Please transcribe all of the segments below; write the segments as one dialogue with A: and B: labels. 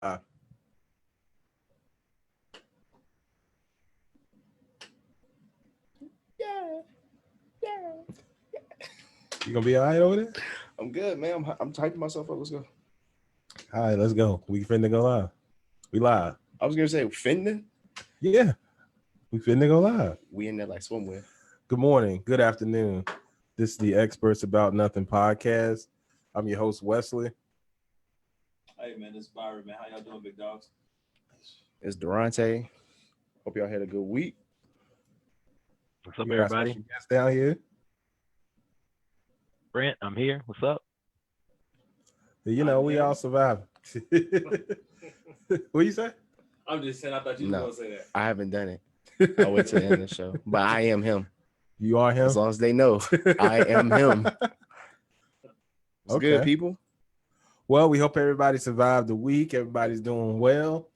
A: Uh,
B: Yeah.
A: you gonna be all right over there?
B: I'm good, man. I'm typing myself up. Let's go.
A: All right, let's go. We finna go live. We live.
B: I was gonna say Finna.
A: Yeah, we finna go live.
B: We in there like swimwear.
A: Good morning. Good afternoon. This is the Experts About Nothing podcast. I'm your host, Wesley.
C: Hey man, this is Byron, man. How y'all doing, big dogs?
B: It's Durante. Hope y'all had a good week.
D: What's up,
A: We got
D: everybody?
A: special guests down here.
D: Brant, I'm here. What's up?
A: You know, we all survived. What you say?
C: I'm just saying, I thought you were
B: No.
C: going to say that.
B: I haven't done it. I'll wait till the end of the show. But I am him.
A: You are him?
B: As long as they know, I am him. It's
A: Okay.
B: good, people.
A: Well, we hope everybody survived the week. Everybody's doing well.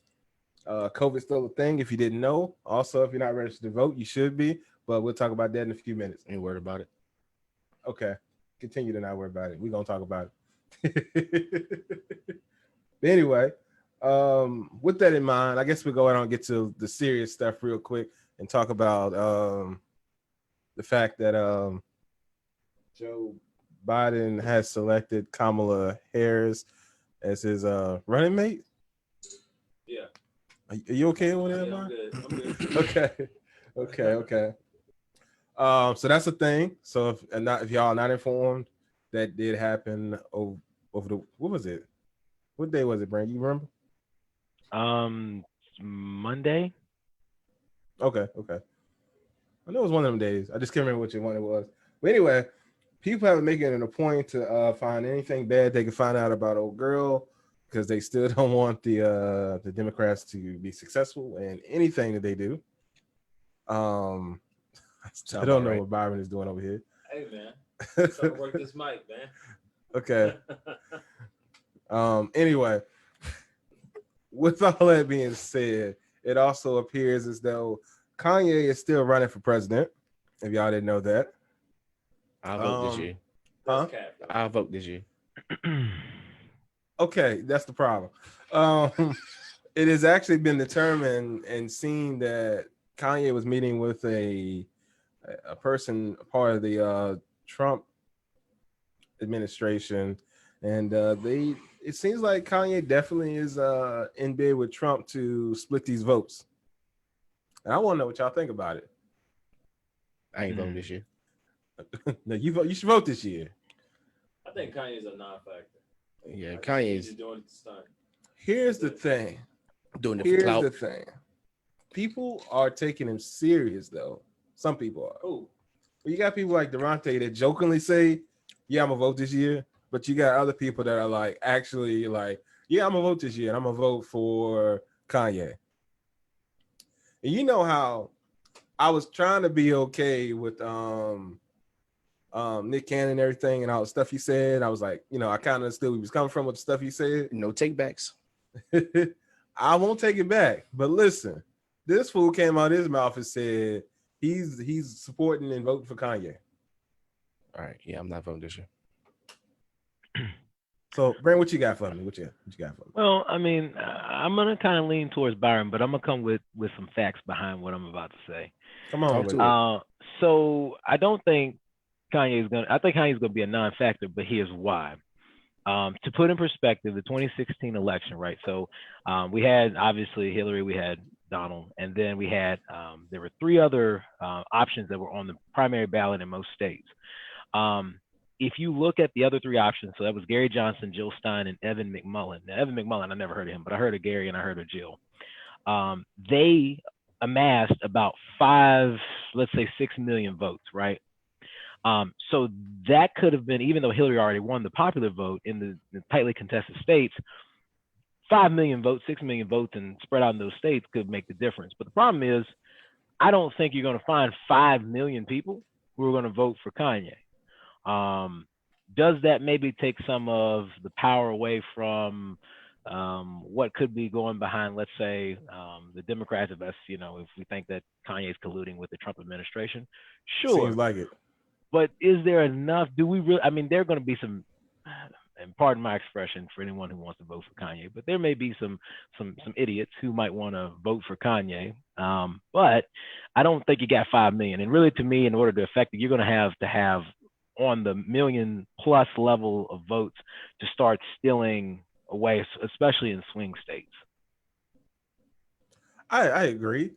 A: COVID's still a thing if you didn't know. Also, if you're not registered to vote, you should be. But we'll talk about that in a few minutes.
B: Ain't worried about it.
A: Okay. Continue to not worry about it. We're going to talk about it. But anyway, with that in mind, I guess we'll go ahead and get to the serious stuff real quick and talk about the fact that Joe Biden has selected Kamala Harris as his running mate.
C: Yeah.
A: Are you okay with that,
C: Yeah,
A: man?
C: I'm good.
A: Okay. So that's the thing. So if y'all are not informed, that did happen over the what was it? What day was it, Brant? You remember?
D: Monday.
A: Okay. I know it was one of them days. I just can't remember which one it was. But anyway, people have been making it a point to find anything bad they can find out about old girl because they still don't want the Democrats to be successful in anything that they do. I still don't know what Byron is doing over here.
C: Hey man, trying to work this mic, man.
A: Okay. Anyway, with all that being said, it also appears as though Kanye is still running for president. If y'all didn't know that,
B: I'll vote this year.
A: huh?
B: I'll vote this year.
A: Okay, that's the problem. It has actually been determined and seen that Kanye was meeting with a person, a part of the Trump administration, and it seems like Kanye definitely is in bed with Trump to split these votes. And I want to know what y'all think about it.
B: I ain't voting this year.
A: No, you should vote this year.
C: I think Kanye's a non-factor.
B: Yeah,
C: He's
B: Kanye's
C: just doing it to stunt.
A: Here's the thing.
B: doing it for
A: Here's
B: clout.
A: the thing. People are taking him serious, though. Some people are.
C: Who?
A: Well, you got people like Durante that jokingly say, "Yeah, I'm gonna vote this year," but you got other people that are like, actually, like, "Yeah, I'm gonna vote this year, and I'm gonna vote for Kanye." And you know how I was trying to be okay with Nick Cannon and everything and all the stuff he said. I was like, I kind of understood where he was coming from with the stuff he said.
B: No takebacks.
A: I won't take it back. But listen, this fool came out of his mouth and said he's supporting and voting for Kanye.
B: All right. Yeah, I'm not voting this year.
A: So, Brent, what you got for me? What you got for me?
D: Well, I mean, I'm gonna kind of lean towards Byron, but I'm gonna come with some facts behind what I'm about to say.
A: Come on.
B: Talk
A: with
B: to
A: it.
B: it.
D: So I don't think Kanye's gonna. I think Kanye's gonna be a non-factor, but here's why. To put in perspective, the 2016 election, right? So we had obviously Hillary, we had Donald, and then we had there were three other options that were on the primary ballot in most states. If you look at the other three options, so that was Gary Johnson, Jill Stein, and Evan McMullin. Now, Evan McMullin, I never heard of him, but I heard of Gary and I heard of Jill. They amassed about 6 million votes, right? So that could have been, even though Hillary already won the popular vote in the tightly contested states, 5 million votes, 6 million votes, and spread out in those states could make the difference. But the problem is, I don't think you're going to find 5 million people who are going to vote for Kanye. Does that maybe take some of the power away from what could be going behind, let's say, the Democrats, if we think that Kanye is colluding with the Trump administration? Sure.
A: Seems like it.
D: But is there enough? Do we really? I mean, there are going to be some and pardon my expression for anyone who wants to vote for Kanye, but there may be some idiots who might want to vote for Kanye. But I don't think you got 5 million. And really, to me, in order to affect it, you're going to have on the million plus level of votes to start stealing away, especially in swing states.
A: I agree,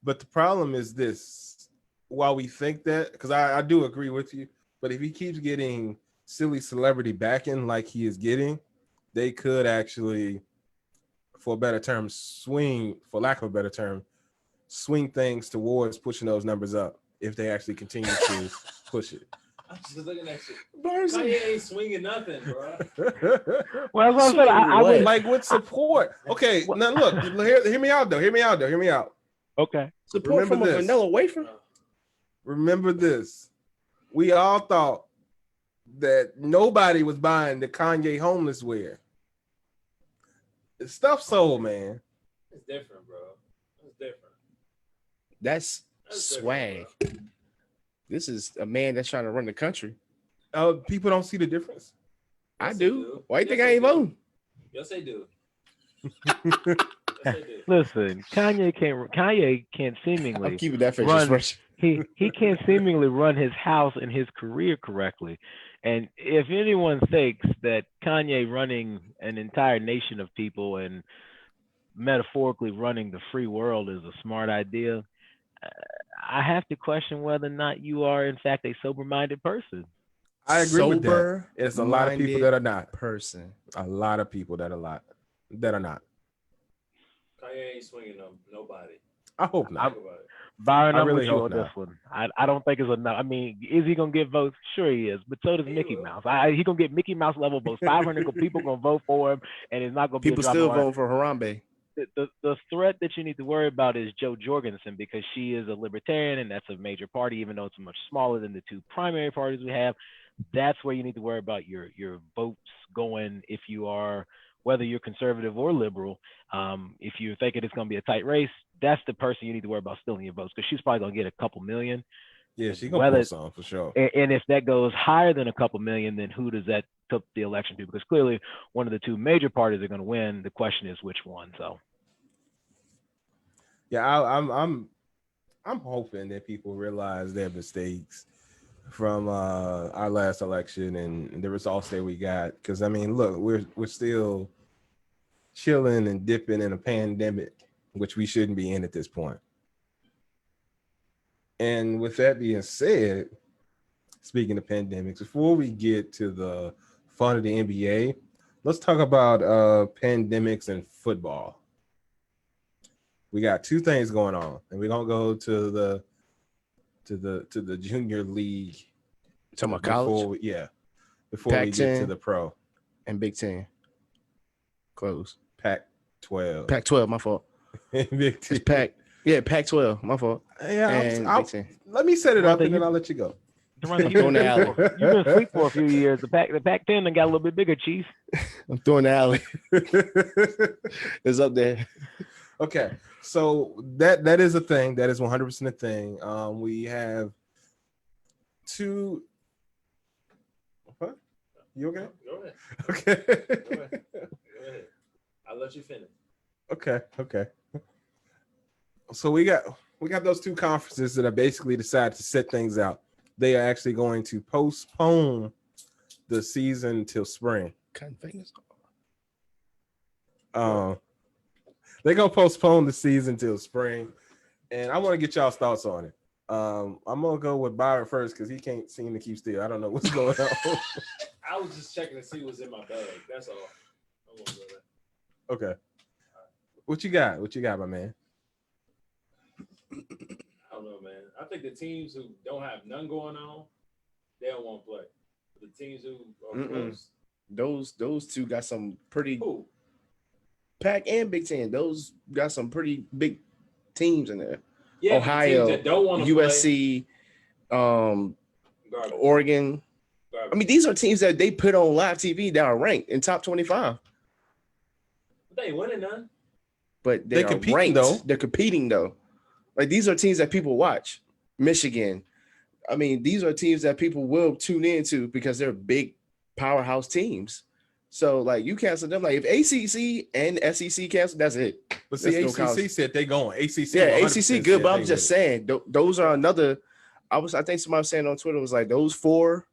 A: but the problem is this: while we think that, because I do agree with you, but if he keeps getting silly celebrity backing like he is getting, they could actually, for a better term, for lack of a better term, swing things towards pushing those numbers up if they actually continue to push it.
C: I'm just looking at you. Kanye ain't swinging nothing, bro.
D: Well, that's what I
A: would like with support. Okay, now look, hear me out though. Hear me out.
D: Okay.
B: Support from a vanilla wafer.
A: Remember this. We all thought that nobody was buying the Kanye homeless wear. It's stuff sold, man.
C: It's different, bro. It's different.
B: That's swag.
C: Different,
B: this is a man that's trying to run the country.
A: People don't see the difference.
B: I do. Why do you think I ain't voting?
C: Yes, they do.
D: Listen, Kanye can't seemingly
B: I'm keeping that facial expression.
D: he can't seemingly run his house and his career correctly. And if anyone thinks that Kanye running an entire nation of people and metaphorically running the free world is a smart idea, I have to question whether or not you are, in fact, a sober-minded person.
A: I agree with that. It's a lot of people that are not. A lot of people that are not.
C: Kanye ain't swinging nobody.
A: I hope not.
D: Byron, I'm
A: really
D: with you on this one. I don't think it's enough. I mean, is he gonna get votes? Sure he is, but so does Mickey Mouse. He gonna get Mickey Mouse level votes. 500 people gonna vote for him, and it's not gonna be
B: people still voting for Harambe.
D: The threat that you need to worry about is Jo Jorgensen, because she is a libertarian, and that's a major party, even though it's much smaller than the two primary parties we have. That's where you need to worry about your votes going if you are, whether you're conservative or liberal. If you're thinking it's going to be a tight race, that's the person you need to worry about stealing your votes, because she's probably going to get a couple million.
A: Yeah, she's going to pull some for sure.
D: And if that goes higher than a couple million, then who does that tip the election to? Because clearly one of the two major parties are going to win. The question is which one. So,
A: yeah, I'm hoping that people realize their mistakes from our last election and the results that we got. Because I mean, look, we're still chilling and dipping in a pandemic, which we shouldn't be in at this point. And with that being said, speaking of pandemics, before we get to the fun of the NBA, let's talk about pandemics and football. We got two things going on, and we're gonna go to the junior league.
B: Talking about college?
A: Before we get to the pro.
B: And Big Ten. Close.
A: Pac-12.
B: Pac-12, my fault.
A: Big Ten.
B: It's Pac-12, my fault.
A: Yeah, let me set it up and then I'll let you go.
D: You've been asleep for a few years. The Pac-10 got a little bit bigger, Chief.
B: I'm throwing the alley. It's up there.
A: Okay, so that is a thing. That is 100% a thing. We have two. What? You okay?
C: Go ahead.
A: Okay.
C: Go ahead. I'll let you finish.
A: Okay. So we got those two conferences that are basically decided to set things out. They are actually going to postpone the season until spring.
B: Cutting fingers.
A: They're gonna postpone the season till spring, and I want to get y'all's thoughts on it. I'm gonna go with Byron first because he can't seem to keep still. I don't know what's going on.
C: I was just checking to see what's in my bag. That's all. I won't go there.
A: Okay. What you got? What you got, my man?
C: I don't know, man. I think the teams who don't have none going on, they don't want to play. The teams who are close,
B: those two got some pretty.
C: Who?
B: Pac and Big Ten. Those got some pretty big teams in there.
C: Yeah,
B: Ohio,
C: the teams that don't want to
B: USC,
C: Garbage.
B: Oregon.
C: Garbage.
B: I mean, these are teams that they put on live TV that are ranked in top 25.
C: They ain't winning none.
B: But they're
A: competing,
B: ranked.
A: though.
B: They're competing though. Like these are teams that people watch. Michigan. I mean, these are teams that people will tune into because they're big powerhouse teams. So like you cancel them. Like if ACC and SEC cancel, that's it.
A: But see,
B: There's no
A: ACC
B: college.
A: said they going. ACC,
B: Yeah,
A: 100%
B: ACC good,
A: said
B: but I'm
A: they
B: just
A: with it.
B: saying those are another. I think somebody was saying on Twitter was like those four.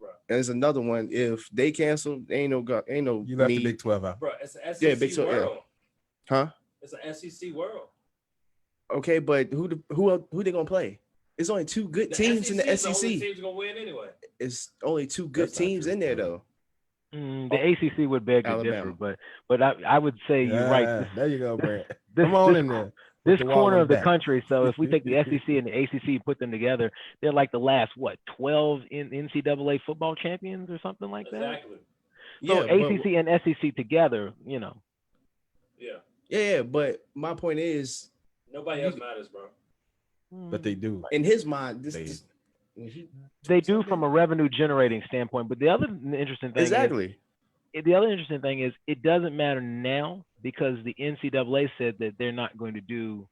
C: Right.
B: And there's another one. If they cancel, ain't no
A: You left
B: need.
A: the Big 12 out.
C: Bro, it's an SEC
B: Yeah, Big 12, yeah.
C: world.
B: Huh?
C: It's an SEC world.
B: Okay, but who they gonna play? It's only two good teams in the
C: is the
B: SEC.
C: only team's gonna win anyway.
B: It's only two good
A: That's not
B: teams
A: true.
B: in there though.
D: The ACC would beg to
B: Alabama.
D: differ, but I would say you're right.
A: There you go, Brant.
D: This,
A: Come on
D: this,
A: in there.
D: This
A: the wall
D: corner
A: in
D: of the
A: back.
D: country. So if we take the SEC and the ACC, put them together, they're like the last 12 in NCAA football champions or something like that.
C: Exactly.
D: So
B: Yeah,
D: ACC and SEC together, you know.
C: Yeah.
B: Yeah, but my point is,
C: Nobody else matters, bro.
A: But they do.
B: in his mind,
D: They do from a revenue generating standpoint. But the other interesting thing
B: exactly.
D: The other interesting thing is it doesn't matter now because the NCAA said that they're not going to do.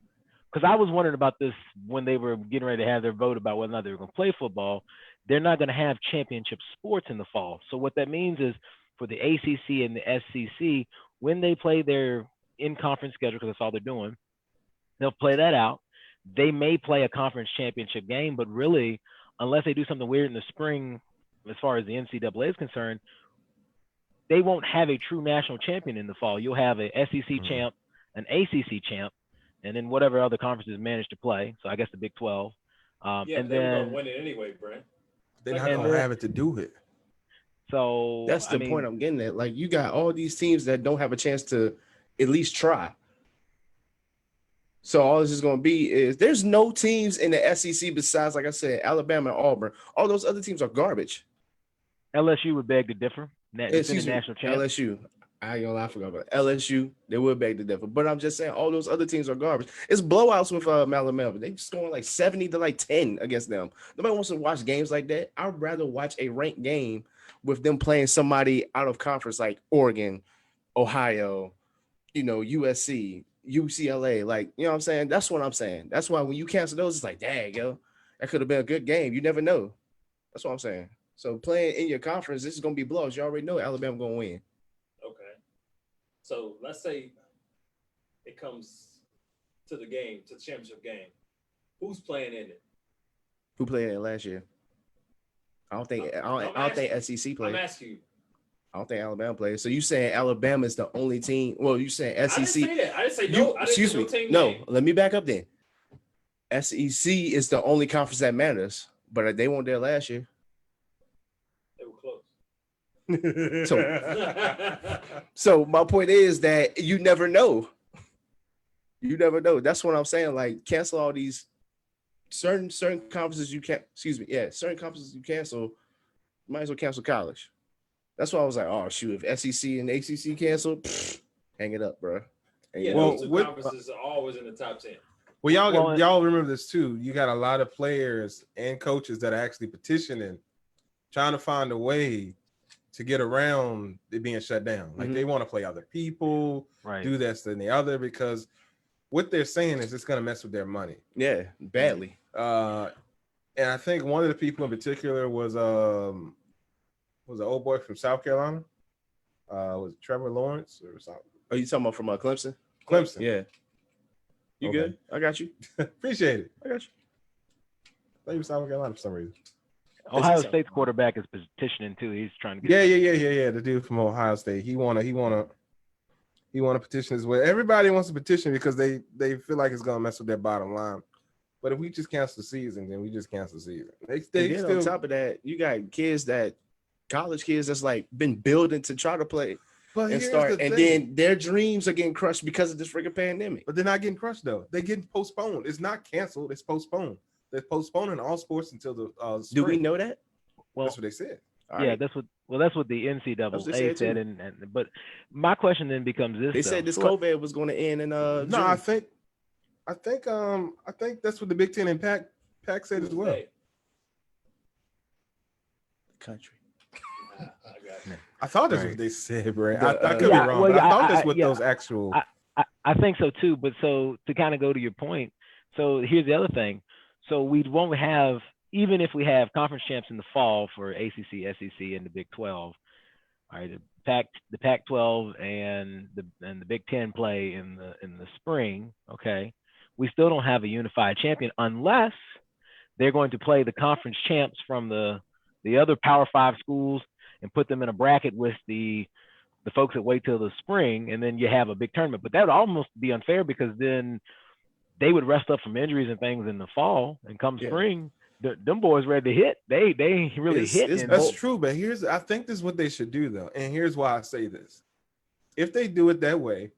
D: Because I was wondering about this when they were getting ready to have their vote about whether or not they were going to play football. They're not going to have championship sports in the fall. So what that means is for the ACC and the SEC, when they play their in-conference schedule, because that's all they're doing, they'll play that out. They may play a conference championship game, but really, unless they do something weird in the spring, as far as the NCAA is concerned, they won't have a true national champion in the fall. You'll have a SEC champ, an ACC champ, and then whatever other conferences manage to play. So I guess the Big 12.
C: Yeah,
D: and
C: they were
D: then
C: gonna win it anyway, Brent.
A: They're not going to have it to do it.
D: So
B: That's the point I'm getting at. Like you got all these teams that don't have a chance to at least try. So all this is going to be is there's no teams in the SEC besides, like I said, Alabama and Auburn. All those other teams are garbage.
D: LSU would beg to differ.
B: Excuse me,
D: national champ.
B: LSU. I ain't gonna lie, I forgot about it. LSU. They would beg to differ, but I'm just saying all those other teams are garbage. It's blowouts with Alabama. They just going like 70 to like 10 against them. Nobody wants to watch games like that. I'd rather watch a ranked game with them playing somebody out of conference like Oregon, Ohio, USC. UCLA, like, you know what I'm saying? That's what I'm saying. That's why when you cancel those, it's like, dang, yo, that could have been a good game. You never know. That's what I'm saying. So playing in your conference, this is going to be blows. You already know Alabama going to win.
C: Okay. So let's say it comes to the game, to the championship game. Who's playing in it?
B: Who played in it last year? I don't think SEC played.
C: I'm asking you.
B: I don't think Alabama played. So you saying Alabama is the only team? Well, you saying SEC?
C: I didn't say that. I didn't say no.
B: Excuse me. No, let me back up then. SEC is the only conference that matters, but they weren't there last year.
C: They were close.
B: So my point is that you never know. You never know. That's what I'm saying. Like cancel all these certain conferences you can't. Excuse me. Yeah, certain conferences you cancel. Might as well cancel college. That's why I was like, oh shoot, if SEC and ACC cancel, hang it up, bro.
C: Yeah,
A: Well,
C: those two conferences are always in the top 10.
A: Well, y'all remember this too. You got a lot of players and coaches that are actually petitioning, trying to find a way to get around it being shut down. Like they want to play other people, do this and the other, because what they're saying is it's going to mess with their money.
B: Yeah, badly.
A: And I think one of the people in particular was an old boy from South Carolina. Was it Trevor Lawrence or something?
B: Are you talking about from Clemson?
A: Clemson.
B: Yeah. You
A: Okay.
B: good? I got you.
A: Appreciate it.
B: I got you.
A: I thought he was South Carolina for some reason.
D: Ohio State's quarterback is petitioning too. He's trying to get.
A: Yeah. The dude from Ohio State. He want to petition as well. Everybody wants to petition because they feel like it's gonna mess with their bottom line. But if we just cancel the season, then we just cancel the season. They still,
B: on top of that, you got college kids that's like been building to try to play and start, and then their dreams are getting crushed because of this freaking pandemic.
A: But they're not getting crushed though. They're getting postponed. It's not canceled. It's postponed. They're postponing all sports until the spring.
B: Do we know that?
A: Well, that's what they said.
D: That's what the NCAA said. But my question then becomes this:
B: they said this COVID was going to end in June.
A: No, I think that's what the Big Ten and Pac said as well.
B: Country.
A: I thought that's what they said, Brant. I could be wrong, but I thought that's what those actual.
D: I think so too. But so to kind of go to your point, so here's the other thing. So we won't have, even if we have conference champs in the fall for ACC, SEC, and the Big 12. All right, Pac-12 and the Big Ten play in the spring, okay, we still don't have a unified champion unless they're going to play the conference champs from the other Power 5 schools and put them in a bracket with the folks that wait till the spring, and then you have a big tournament. But that would almost be unfair because then they would rest up from injuries and things in the fall, and come spring, them boys ready to hit. They really hit.
A: That's true, but I think this is what they should do though, and here's why I say this: if they do it that way,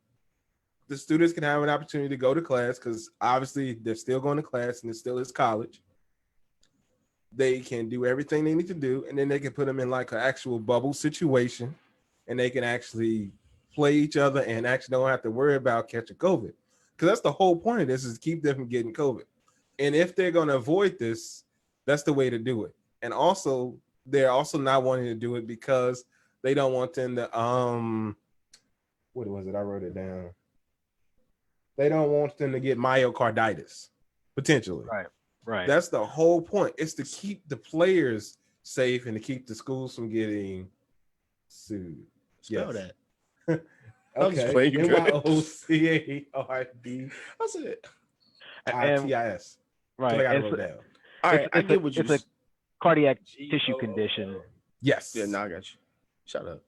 A: the students can have an opportunity to go to class because obviously they're still going to class and it still is college. They can do everything they need to do, and then they can put them in like an actual bubble situation, and they can actually play each other and actually don't have to worry about catching COVID. Because that's the whole point of this, is to keep them from getting COVID. And if they're going to avoid this, that's the way to do it. And also, they're also not wanting to do it because they don't want them to, what was it? I wrote it down. They don't want them to get myocarditis, potentially.
D: Right.
A: That's the whole point. It's to keep the players safe and to keep the schools from getting sued.
B: Spell that.
A: Okay. MYOCARD.
B: That's it.
A: ITIS.
D: Right.
A: I wrote down.
B: All right, I get what you.
D: It's a cardiac tissue condition.
A: Yes.
B: Yeah, now I got you. Shut up.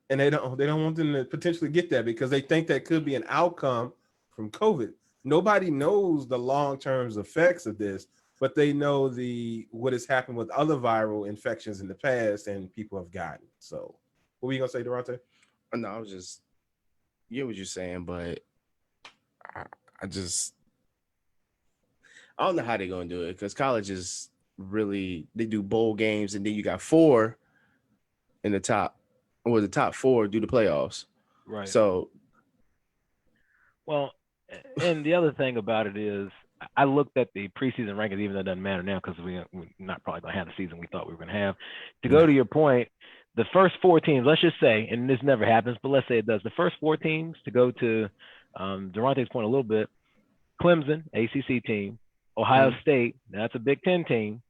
A: And they don't want them to potentially get that because they think that could be an outcome from COVID. Nobody knows the long-term effects of this, but they know what has happened with other viral infections in the past and people have gotten. So what were you gonna say, Durante?
B: No, I was just get what you're saying, but I don't know how they're gonna do it because college is really, they do bowl games and then you got 4 in the top, or the top 4 do the playoffs.
D: Right.
B: So,
D: well, and the other thing about it is, I looked at the preseason rankings, even though it doesn't matter now because we're not probably going to have the season we thought we were going to have. To go to your point, the first 4 teams, let's just say, and this never happens, but let's say it does, the first 4 teams to go to Durante's point a little bit, Clemson, ACC team, Ohio State, that's a Big Ten team,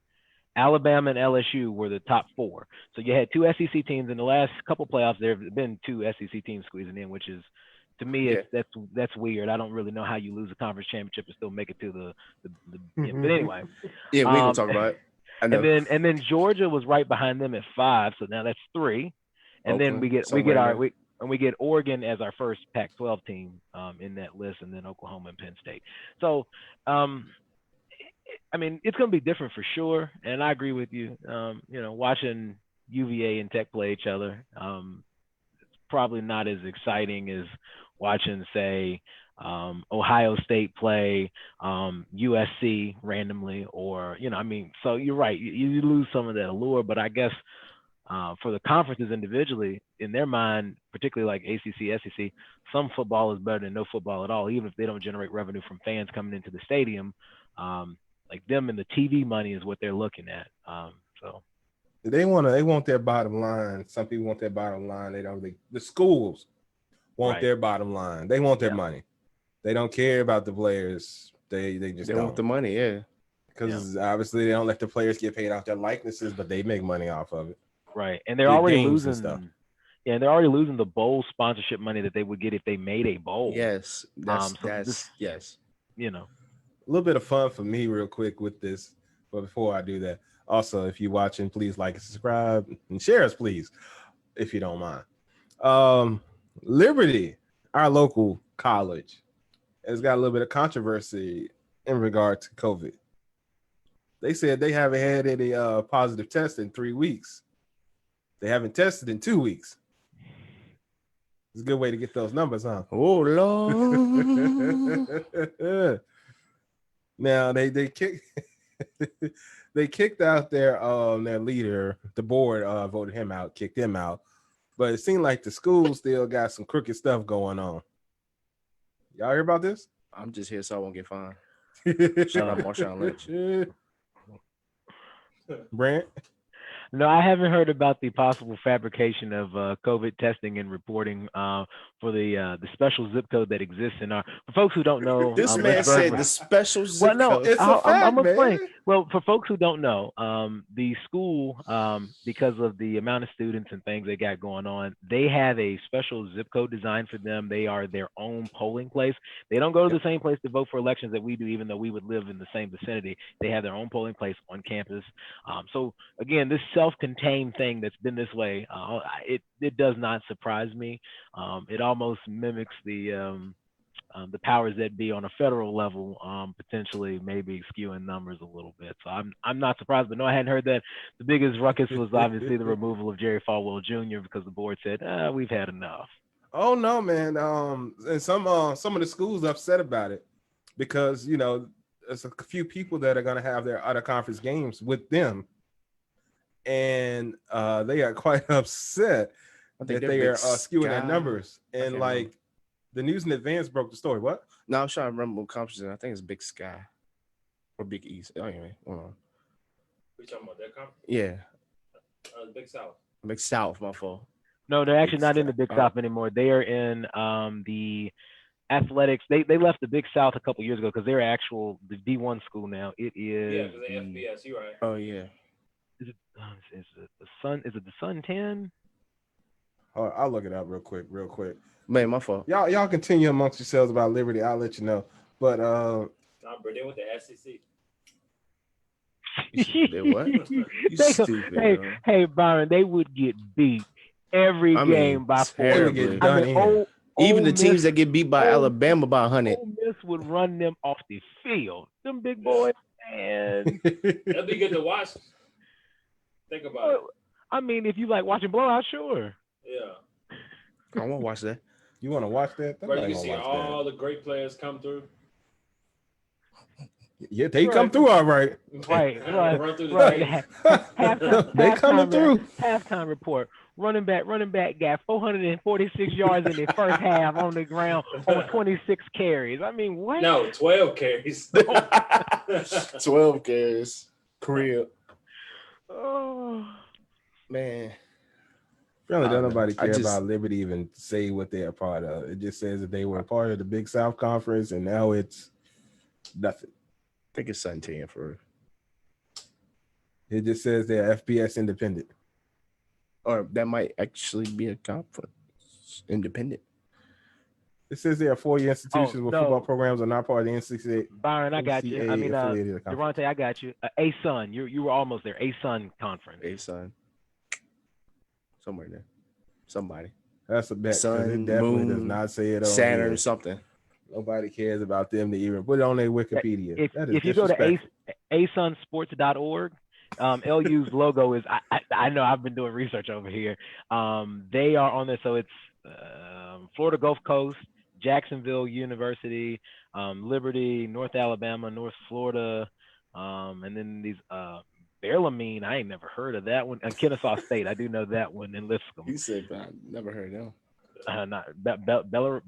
D: Alabama and LSU were the top 4. So you had 2 SEC teams in the last couple playoffs. There have been 2 SEC teams squeezing in, which is, to me, that's weird. I don't really know how you lose a conference championship and still make it to the but anyway.
B: Yeah, we can talk about it. I know.
D: And then Georgia was right behind them at 5, so now that's 3. And
B: Oakland,
D: then we get Oregon as our first Pac-12 team in that list, and then Oklahoma and Penn State. So I mean, it's going to be different for sure, and I agree with you. Watching UVA and Tech play each other, it's probably not as exciting as watching, say, Ohio State play USC randomly, or so you're right. You lose some of that allure, but I guess for the conferences individually, in their mind, particularly like ACC, SEC, some football is better than no football at all, even if they don't generate revenue from fans coming into the stadium. Like them and the TV money is what they're looking at. So
A: they want their bottom line. Some people want their bottom line. The schools want their bottom line. They want their money. They don't care about the players. They
B: want the money, yeah.
A: Because obviously they don't let the players get paid off their likenesses, but they make money off of it.
D: Right. And they're already losing stuff. Yeah, and they're already losing the bowl sponsorship money that they would get if they made a bowl.
B: Yes. Yes.
A: A little bit of fun for me real quick with this, but before I do that, also, if you're watching, please like and subscribe and share us, please, if you don't mind. Liberty, our local college, has got a little bit of controversy in regard to COVID. They said they haven't had any positive tests in 3 weeks. They haven't tested in 2 weeks. It's a good way to get those numbers, huh?
B: Oh, Lord.
A: Now they kicked out their leader. The board voted him out, kicked him out. But it seemed like the school still got some crooked stuff going on. Y'all hear about this?
B: I'm just here so I won't get fined. Shout out Marshawn Lynch.
A: Brant?
D: No, I haven't heard about the possible fabrication of COVID testing and reporting for the special zip code that exists in our. For folks who don't know,
B: This man
D: let's
B: said
D: burn-
B: the special
D: Well,
B: zip
D: no,
B: code.
A: It's a
D: I'm
A: fact,
D: gonna explain.
A: man.
D: Well, for folks who don't know, the school, because of the amount of students and things they got going on, they have a special zip code designed for them. They are their own polling place. They don't go to the same place to vote for elections that we do, even though we would live in the same vicinity. They have their own polling place on campus. So again, this self-contained thing that's been this way, it does not surprise me. It almost mimics the powers that be on a federal level, potentially maybe skewing numbers a little bit. So I'm not surprised, but no, I hadn't heard that. The biggest ruckus was obviously the removal of Jerry Falwell Jr. because the board said, we've had enough.
A: Oh no, man. And some of the schools upset about it because there's a few people that are gonna have their out of conference games with them, and they are quite upset that they are skewing their numbers. And like the News in Advance broke the story. What?
B: No, I'm trying to remember what conference. I think it's Big Sky or Big East. Anyway, hold on.
C: We talking about that conference?
B: Yeah,
C: Big South.
B: Big South. My fault.
D: No, they're actually not in the Big South anymore. They are in the athletics. They left the Big South a couple years ago because they're the D1 school now. It is
C: Yeah, because the FBS. You right?
B: Oh yeah.
D: Is it the Sun? Is it the Sun 10?
A: I'll look it up real quick.
B: Man, my fault.
A: Y'all continue amongst yourselves about Liberty. I'll let you know. But
C: Nah, bro, they with the SEC.
B: They what? You stupid.
D: Hey, Byron, they would get beat every game by 4.
B: Even the teams that get beat by Alabama by 100.
D: Ole Miss would run them off the field. Them big boys, man.
C: That'd be good to watch. Think about it.
D: I mean, if you like watching blowout, sure.
C: Yeah.
B: I want to watch that.
A: You want to watch that?
C: Bro, you can see all the great players come through.
A: Yeah, they come through all right.
D: Right.
C: Run through the
A: they coming through.
D: Halftime report. Running back got 446 yards in the first half on the ground on 26 carries. I mean, what?
C: No, 12 carries.
B: 12 carries. Career.
D: Oh.
B: Man.
A: Really, don't nobody care about Liberty even say what they're a part of. It just says that they were a part of the Big South Conference, and now it's nothing.
B: I think it's Sun 10 for.
A: It just says they're FBS independent.
B: Or that might actually be a conference. Independent.
A: It says they are 4-year institutions with football programs are not part of the NCAA.
D: Byron, I got you. I mean, Durante, I got you. A-Sun, you were almost there. A-Sun Conference.
B: A-Sun. Somewhere there. Somebody.
A: That's a bet.
B: Sun,
A: it definitely
B: Moon,
A: does not say it on
B: Saturn,
A: here.
B: something.
A: Nobody cares about them to even put it on their Wikipedia.
D: If you go to asunsports.org, LU's logo is, I know I've been doing research over here. They are on there. So it's Florida Gulf Coast, Jacksonville University, Liberty, North Alabama, North Florida, and then these Bellarmine, I ain't never heard of that one. And Kennesaw State, I do know that one in Lipscomb.
B: You said I never heard of them.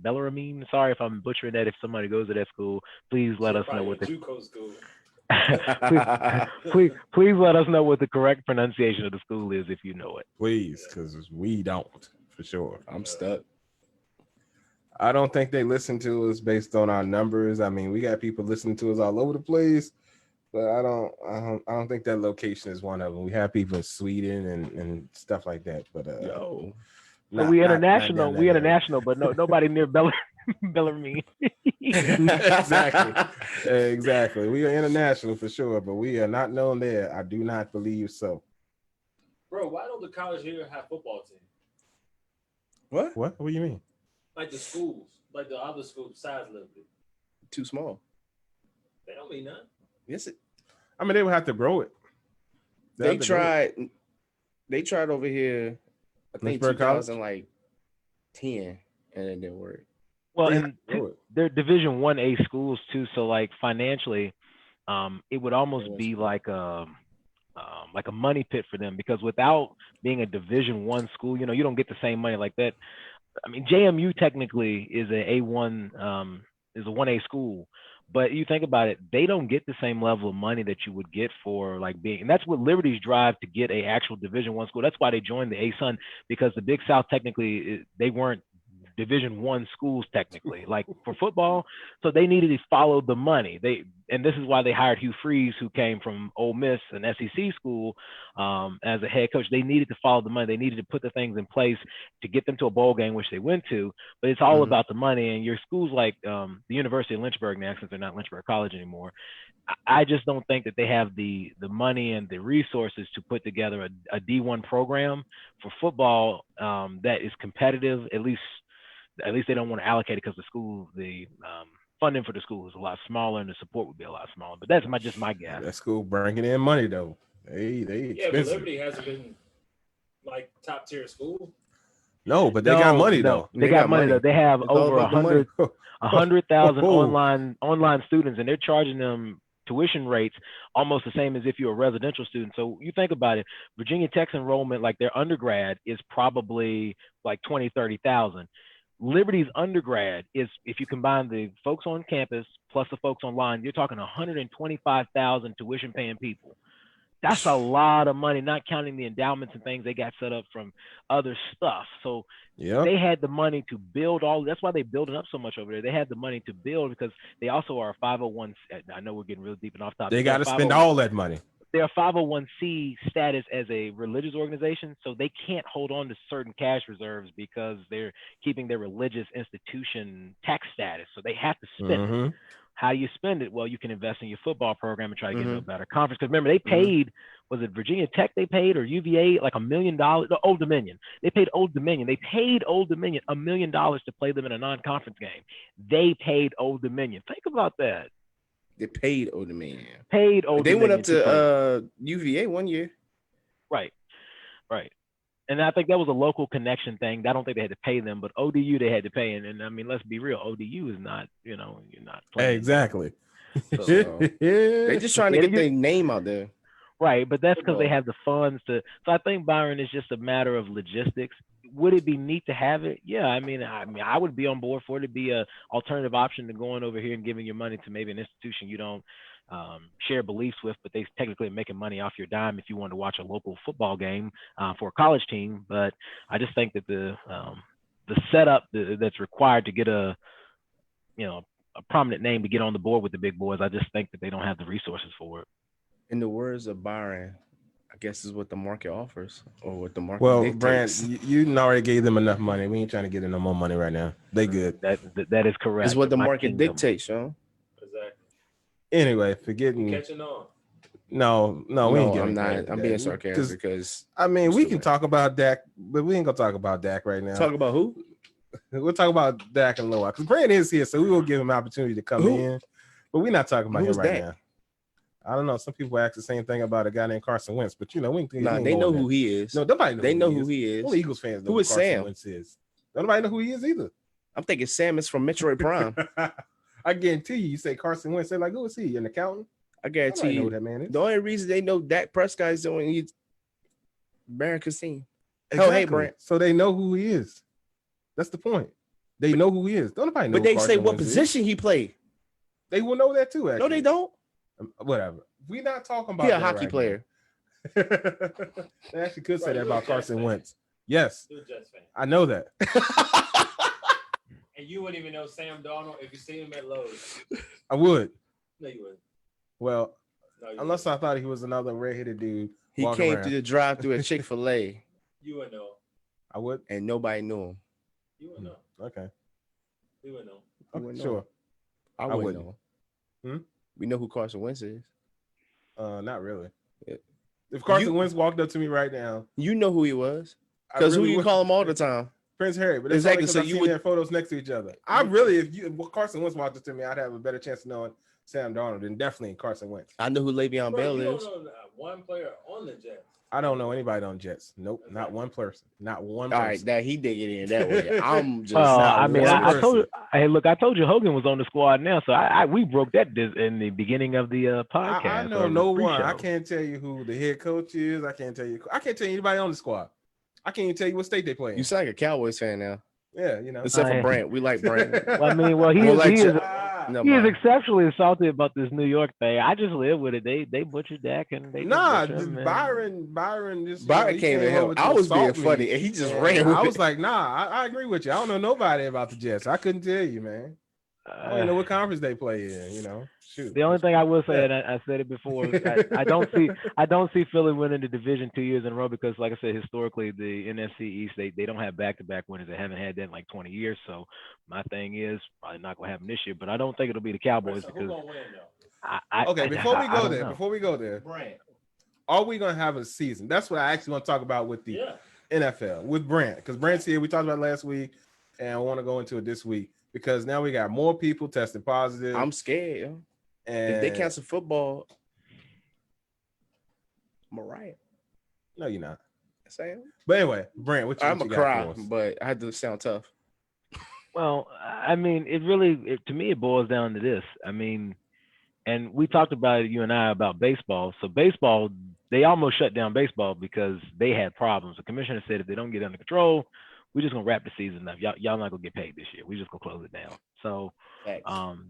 D: Bellarmine. Sorry if I'm butchering that. If somebody goes to that school, please let us know what the please let us know what the correct pronunciation of the school is if you know it.
A: Please, because we don't for sure.
B: I'm stuck.
A: I don't think they listen to us based on our numbers. I mean, we got people listening to us all over the place. But I don't think that location is one of them. We have people in Sweden and stuff like that. But
B: no,
D: so we international. We international, but nobody near Bellarmine.
A: Exactly. We are international for sure, but we are not known there. I do not believe so.
C: Bro, why don't the college here have football team?
B: What?
A: What do you mean?
C: Like the schools, like the other schools besides Liberty.
B: Too small.
C: They don't mean nothing.
B: Yes,
A: I mean, they would have to grow it.
B: They tried over here, I think 2010, and it didn't work.
D: Well, and they're Division 1A schools too, so like financially, it would almost be like a money pit for them because without being a Division 1 school, you don't get the same money like that. I mean, JMU technically is a 1A school. But you think about it, they don't get the same level of money that you would get for like being, and that's what Liberty's drive to get a actual Division I school. That's why they joined the ASUN, because the Big South technically they weren't Division I schools technically, like for football. So they needed to follow the money. And this is why they hired Hugh Freeze, who came from Ole Miss, an SEC school, as a head coach. They needed to follow the money. They needed to put the things in place to get them to a bowl game, which they went to. But it's all about the money. And your schools like the University of Lynchburg now, since they're not Lynchburg College anymore, I just don't think that they have the money and the resources to put together a D1 program for football that is competitive. At least they don't want to allocate it because the funding for the school is a lot smaller and the support would be a lot smaller. But that's just my guess.
A: That school bringing in money though. They expensive.
C: But Liberty hasn't been like top tier school.
A: No, but they got money though.
D: They got money though. They have
B: It's
D: over 100,000
A: Oh.
D: online students, and they're charging them tuition rates almost the same as if you're a residential student. So you think about it, Virginia Tech's enrollment, like their undergrad, is probably like 20,000-30,000. Liberty's undergrad is, if you combine the folks on campus plus the folks online, you're talking 125,000 tuition paying people. That's a lot of money, not counting the endowments and things they got set up from other stuff. So they had the money to build all. That's why they building up so much over there. They had the money to build because they also are a 501. I know we're getting really deep and off topic.
A: They got to spend all that money.
D: They're a 501c status as a religious organization, so they can't hold on to certain cash reserves because they're keeping their religious institution tax status. So they have to spend it. How you spend it? Well, you can invest in your football program and try to get into a better conference. Because remember, they paid, was it Virginia Tech they paid or UVA like $1 million? No, Old Dominion. They paid Old Dominion. They paid Old Dominion $1 million to play them in a non-conference game. They paid Old Dominion. Think about that.
B: They paid Old Dominion.
D: Paid Old
B: They
D: Dominion.
B: went up to UVA one year.
D: Right. And I think that was a local connection thing. I don't think they had to pay them, but ODU they had to pay. And I mean, let's be real, ODU is not, you're not playing.
A: Exactly.
B: So, they're just trying to get their name out there.
D: Right, but that's because they have the funds to. So I think, Byron, is just a matter of logistics. Would it be neat to have it? Yeah, I mean, I would be on board for it to be a alternative option to going over here and giving your money to maybe an institution you don't share beliefs with, but they technically are making money off your dime if you want to watch a local football game for a college team. But I just think that the setup that's required to get a prominent name to get on the board with the big boys, I just think that they don't have the resources for it.
B: In the words of Byron, I guess is what the market offers or what the market
A: dictates.
B: dictates.
A: Brant, you already gave them enough money. We ain't trying to get in no more money right now. They good.
D: That is correct.
B: It's what the market dictates, Sean.
C: Exactly.
A: Anyway, forgetting.
C: Catching on.
A: No, we ain't getting.
B: I'm being sarcastic because
A: I mean we can talk about Dak, but we ain't gonna talk about Dak right now.
B: Talk about who?
A: We'll talk about Dak and Loa because Brant is here, so we will give him an opportunity to come in. But we're not talking about him right now. I don't know. Some people ask the same thing about a guy named Carson Wentz, but we ain't
B: they know who he is.
A: No, nobody knows.
B: They know who he is.
A: Only Eagles fans know
B: who is
A: Carson
B: Sam?
A: Wentz is. Nobody know who he is either.
B: I'm thinking Sam is from Metroid Prime.
A: I guarantee you say Carson Wentz, they're like, who is he? An accountant?
B: I guarantee you.
A: Know who that man is.
B: The only reason they know Dak Prescott is when he's Baron Cassine.
A: Exactly.
B: Oh, hey, Brant.
A: So they know who he is. That's the point. They know who he is. Don't nobody know.
B: But they
A: Carson
B: say what
A: Wentz
B: position he played.
A: They will know that too. Actually.
B: No, they don't.
A: Whatever. We're not talking about.
B: He a hockey player.
A: They actually could say that about Carson Wentz. Yes,
C: You're a Jets fan.
A: I know that.
C: And you wouldn't even know Sam Darnold if you see him at Lowe's.
A: I would.
C: No, you wouldn't.
A: Well,
C: No, you
A: unless I thought he was another redheaded dude.
B: He
A: walking
B: came
A: around.
B: through the drive-through at Chick-fil-A,
C: You wouldn't know.
A: I would.
B: and nobody knew him.
C: You wouldn't know.
A: Okay.
C: You wouldn't know.
A: Okay,
B: wouldn't
A: sure.
B: I
A: wouldn't.
B: wouldn't know.
A: Hmm?
B: We know who Carson Wentz is.
A: Not really.
B: Yeah.
A: If Carson Wentz walked up to me right now,
B: You know who he was.
A: I
B: Because
A: really
B: who you
A: would-
B: call him all the time.
A: Prince Harry, but that's
B: Exactly,
A: exactly.
B: so you
A: I've
B: would-
A: seen their photos next to each other. I really, if Carson Wentz walked up to me, I'd have a better chance of knowing Sam Darnold than definitely Carson Wentz.
B: I know who Le'Veon
C: Bro,
B: Bell
C: you
B: is.
C: don't know one player on the Jets.
A: I don't know anybody on Jets. Nope, not one person. Not one
B: All
A: person.
B: right, that he did it in that way. I'm just.
D: I mean,
A: one
D: I told you.
A: person.
D: Hey, look, I told you Hogan was on the squad now, so we broke that in the beginning of the podcast.
A: I know
D: or
A: no
D: pre-show.
A: one. I can't tell you who the head coach is. I can't tell you anybody on the squad. I can't even tell you what state they play in.
B: You sound like a Cowboys fan now.
A: Yeah, you know.
B: Except for
D: Hey.
B: Brant. We like Brant.
D: Well, I mean, he
B: We'll let
D: is.
B: you- No,
D: He is
B: mind.
D: exceptionally salty about this New York thing. I just live with it. They butchered Dak and they
A: Nah,
D: just butchered him, man.
A: Byron just
B: Byron
A: he
B: came to
A: over
B: help.
A: to
B: I was being
A: assault me,
B: funny, and he just ran with
A: I was
B: it.
A: like, nah, I agree with you. I don't know nobody about the Jets. I couldn't tell you, man. I don't even know what conference they play in. Shoot.
D: The only thing I will say, and I said it before, I don't see Philly winning the division 2 years in a row because, like I said, historically the NFC East they don't have back-to-back winners. They haven't had that in like 20 years. So my thing is probably not gonna happen this year, but I don't think it'll be the Cowboys
C: So
D: because.
C: who gonna win though?
A: Okay, before we go there,
C: Brant.
A: are we gonna have a season? That's what I actually want to talk about with the NFL with Brant, because Brant's here. We talked about it last week, and I want to go into it this week because now we got more people testing positive.
B: I'm scared. Yo.
A: And
B: if they cancel football, Mariah.
A: No, you're not.
B: Saying.
A: But anyway, Brant, what you
B: I'm
A: got
B: cry,
A: for us?
B: but I had to sound tough.
D: Well, I mean, to me, it boils down to this. I mean, and we talked about it, you and I, about baseball. So baseball, they almost shut down baseball because they had problems. The commissioner said if they don't get under control, we're just gonna wrap the season up. Y'all not gonna get paid this year. We're just gonna close it down. So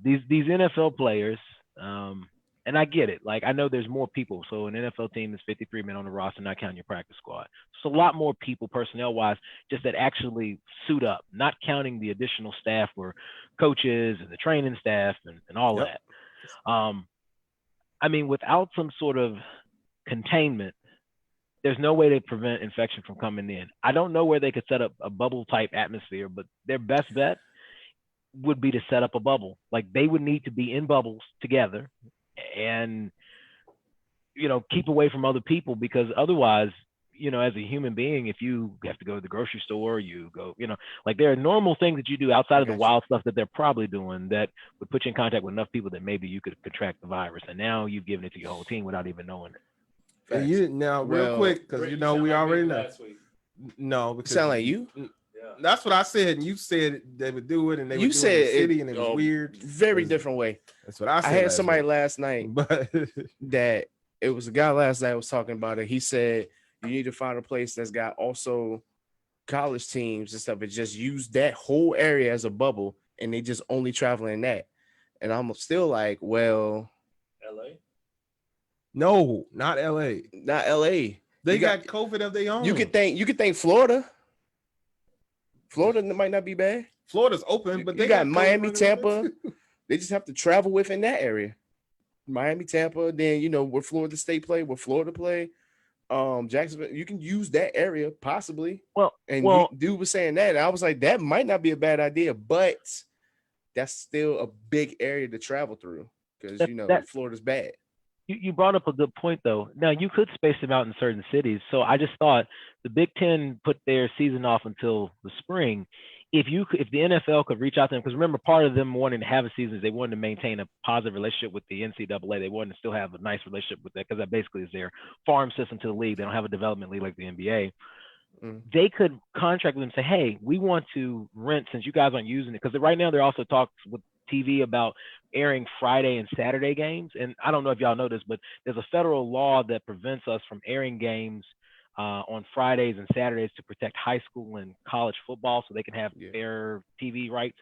D: these NFL players, and I get it. Like I know there's more people. So an NFL team is 53 men on the roster, not counting your practice squad. So a lot more people, personnel wise, just that actually suit up, not counting the additional staff for coaches and the training staff and all that. I mean, without some sort of containment, there's no way to prevent infection from coming in. I don't know where they could set up a bubble type atmosphere, but their best bet would be to set up a bubble. Like they would need to be in bubbles together and, keep away from other people, because otherwise, as a human being, if you have to go to the grocery store, you go, like there are normal things that you do outside of the wild stuff that they're probably doing that would put you in contact with enough people that maybe you could contract the virus. And now you've given it to your whole team without even knowing it.
A: And real quick, because we already know. No, because
B: sound like you.
A: That's what I said, and you said they would do it, and they would do
B: said
A: it in the city, and it was weird.
B: Very different way.
A: That's what I said.
B: I had somebody last night, but that it was a guy last night was talking about it. He said you need to find a place that's got also college teams and stuff, and just use that whole area as a bubble, and they just only travel in that. And I'm still like, well,
C: LA.
A: No, not LA.
B: Not LA.
A: They got COVID of their own.
B: You could think Florida. Florida might not be bad.
A: Florida's open, but they
B: got Miami, Tampa. They just have to travel within that area. Miami, Tampa, then where Florida State play, where Florida play. Jacksonville, you can use that area possibly. Dude was saying that, and I was like, that might not be a bad idea, but that's still a big area to travel through because Florida's bad.
D: You brought up a good point though. Now you could space them out in certain cities. So I just thought the Big Ten put their season off until the spring. If the NFL could reach out to them, because remember, part of them wanting to have a season is they wanted to maintain a positive relationship with the NCAA. They wanted to still have a nice relationship with that because that basically is their farm system to the league. They don't have a development league like the NBA. They could contract with them and say, hey, we want to rent, since you guys aren't using it, because right now there are also talks with TV about airing Friday and Saturday games. And I don't know if y'all know this, but there's a federal law that prevents us from airing games on Fridays and Saturdays to protect high school and college football so they can have fair TV rights.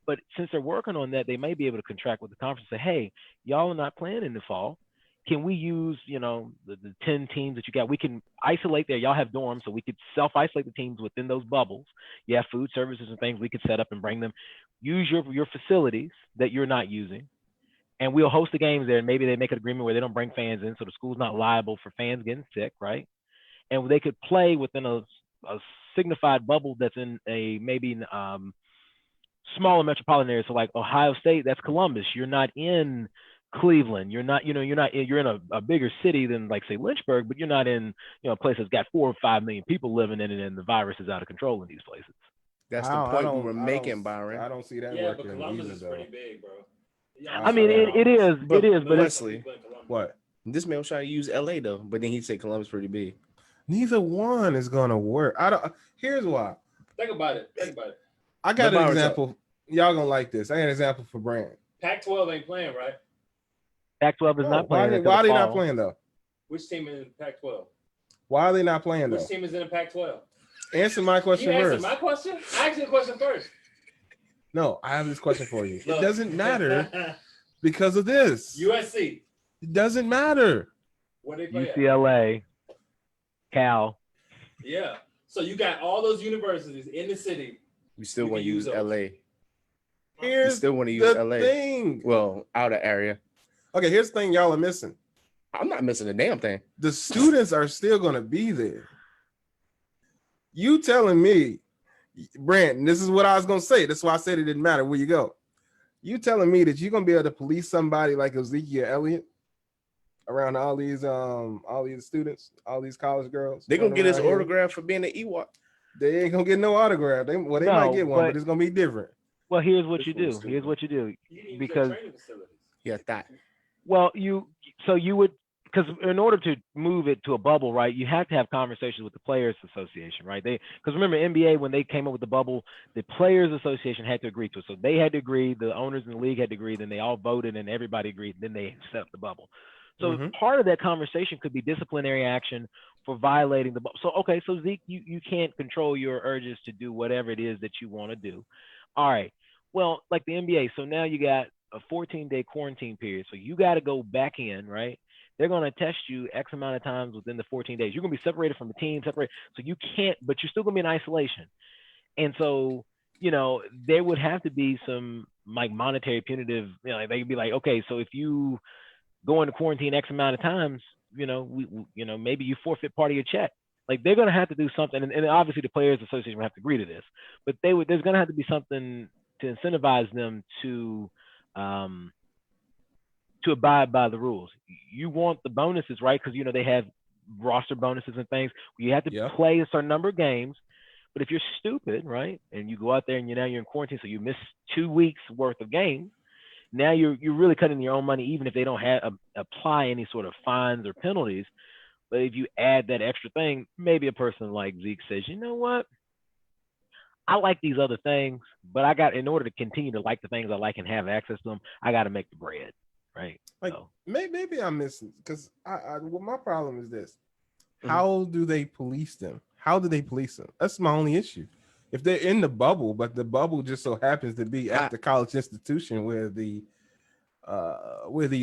D: But since they're working on that, they may be able to contract with the conference and say, hey, y'all are not playing in the fall. Can we use, the 10 teams that you got? We can isolate there. Y'all have dorms, so we could self-isolate the teams within those bubbles. You have food services and things we could set up and bring them. Use your facilities that you're not using, and we'll host the games there. And maybe they make an agreement where they don't bring fans in, so the school's not liable for fans getting sick, right? And they could play within a signified bubble that's in a maybe smaller metropolitan area. So like Ohio State, that's Columbus. You're not in Cleveland. You're in a bigger city than like say Lynchburg, but you're not in a place that's got 4 or 5 million people living in it, and the virus is out of control in these places.
B: That's the point we were making, Byron.
A: I don't see that
C: working.
A: But
C: Columbus is pretty big, bro.
D: I mean, it is, but
B: Wesley,
A: what?
B: This man was trying to use LA though, but then he said Columbus pretty big.
A: Neither one is gonna work. Here's why.
C: Think about it.
A: I got an example. Y'all gonna like this. I got an example for Brant.
C: Pac-12 ain't playing, right?
D: Pac-12 is not playing.
A: Why are they not playing though?
C: Which team is in Pac-12?
A: Why are they not playing though?
C: Which team is in the Pac-12?
A: Answer my question
C: first.
A: You
C: answered my question? I asked you the question first.
A: No, I have this question for you. It
C: Look.
A: doesn't matter because of this.
C: USC.
A: It doesn't matter.
C: Where they play at?
D: UCLA, Cal.
C: Yeah. So you got all those universities in the city.
B: You still
C: You
B: want to
C: can
B: use
C: use those.
B: LA. You
A: Here's
B: still want to use
A: the
B: LA.
A: thing.
B: Well, outer area.
A: Okay, here's the thing y'all are missing.
B: I'm not missing a damn thing.
A: The students are still going to be there. You telling me, Brant, and this is what I was going to say. That's why I said it didn't matter where you go. You telling me that you're going to be able to police somebody like Ezekiel Elliott around all these students, all these college girls?
B: They're going to get his
A: around here?
B: autograph for being an Ewok.
A: They ain't going to get no autograph. They
D: No,
A: might get one,
D: but-
A: but it's going to be different.
D: Well, here's what you
B: This one's
D: do.
B: stupid.
D: Here's what you do.
C: You can use
D: Because
C: their training facilities.
B: Yeah, that.
D: well, you would, because in order to move it to a bubble, right, you have to have conversations with the Players Association, right? Because remember, NBA, when they came up with the bubble, the Players Association had to agree to it. So they had to agree, the owners in the league had to agree, then they all voted and everybody agreed, then they set up the bubble. So part of that conversation could be disciplinary action for violating the bubble. So, okay, so Zeke, you can't control your urges to do whatever it is that you want to do. All right. Well, like the NBA, so now you got a 14-day quarantine period. So you got to go back in, right? They're going to test you X amount of times within the 14 days. You're going to be separated from the team, separate. So you can't, but you're still going to be in isolation. And so, you know, there would have to be some like monetary punitive, you know, they could be like, okay, so if you go into quarantine X amount of times, you know, maybe you forfeit part of your check. Like they're going to have to do something. And obviously the Players Association will have to agree to this, but there's going to have to be something to incentivize them to abide by the rules. You want the bonuses, right? Because, you know, they have roster bonuses and things. You have to play a certain number of games. But if you're stupid, right, and you go out there and you're in quarantine, so you miss 2 weeks worth of games, now you're really cutting your own money, even if they don't apply any sort of fines or penalties. But if you add that extra thing, maybe a person like Zeke says, you know what? I like these other things, but in order to continue to like the things I like and have access to them, I got to make the bread, right?
A: Like
D: So,
A: maybe I'm missing because well, my problem is this: how do they police them? How do they police them? That's my only issue. If they're in the bubble, but the bubble just so happens to be at the college institution where these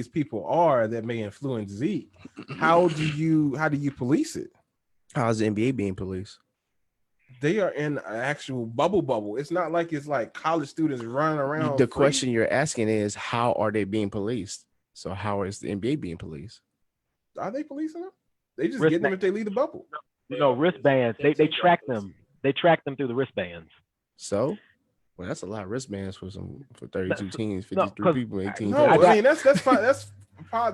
A: people are that may influence Zeke, how do you police it?
B: How's the NBA being policed?
A: They are in an actual bubble. It's not like it's like college students running around.
B: The question you're asking is, how are they being policed? So how is the NBA being policed?
A: Are they policing them? They just get them if they leave the bubble.
D: no, wristbands. They track them. They track them through the wristbands.
B: So, well, that's a lot of wristbands for 32 teams, 53
D: 'cause-
B: people, 18.
A: No,
B: players.
A: I mean that's fine.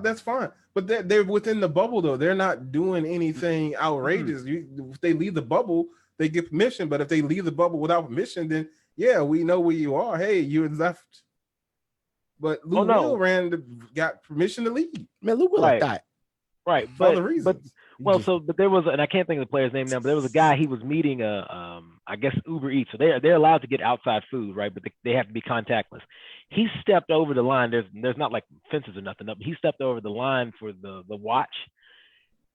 A: That's fine. But they're within the bubble though. They're not doing anything outrageous. If they leave the bubble, they get permission. But if they leave the bubble without permission, then yeah, we know where you are. Hey, you're left. But Lou Will got permission to leave.
B: Man, Lou Will
D: Right.
B: died.
D: Right.
A: For other reasons.
D: But there was, and I can't think of the player's name now, but there was a guy, he was meeting I guess Uber Eats. So they're allowed to get outside food, right? But they have to be contactless. He stepped over the line. There's not like fences or nothing up. He stepped over the line for the watch.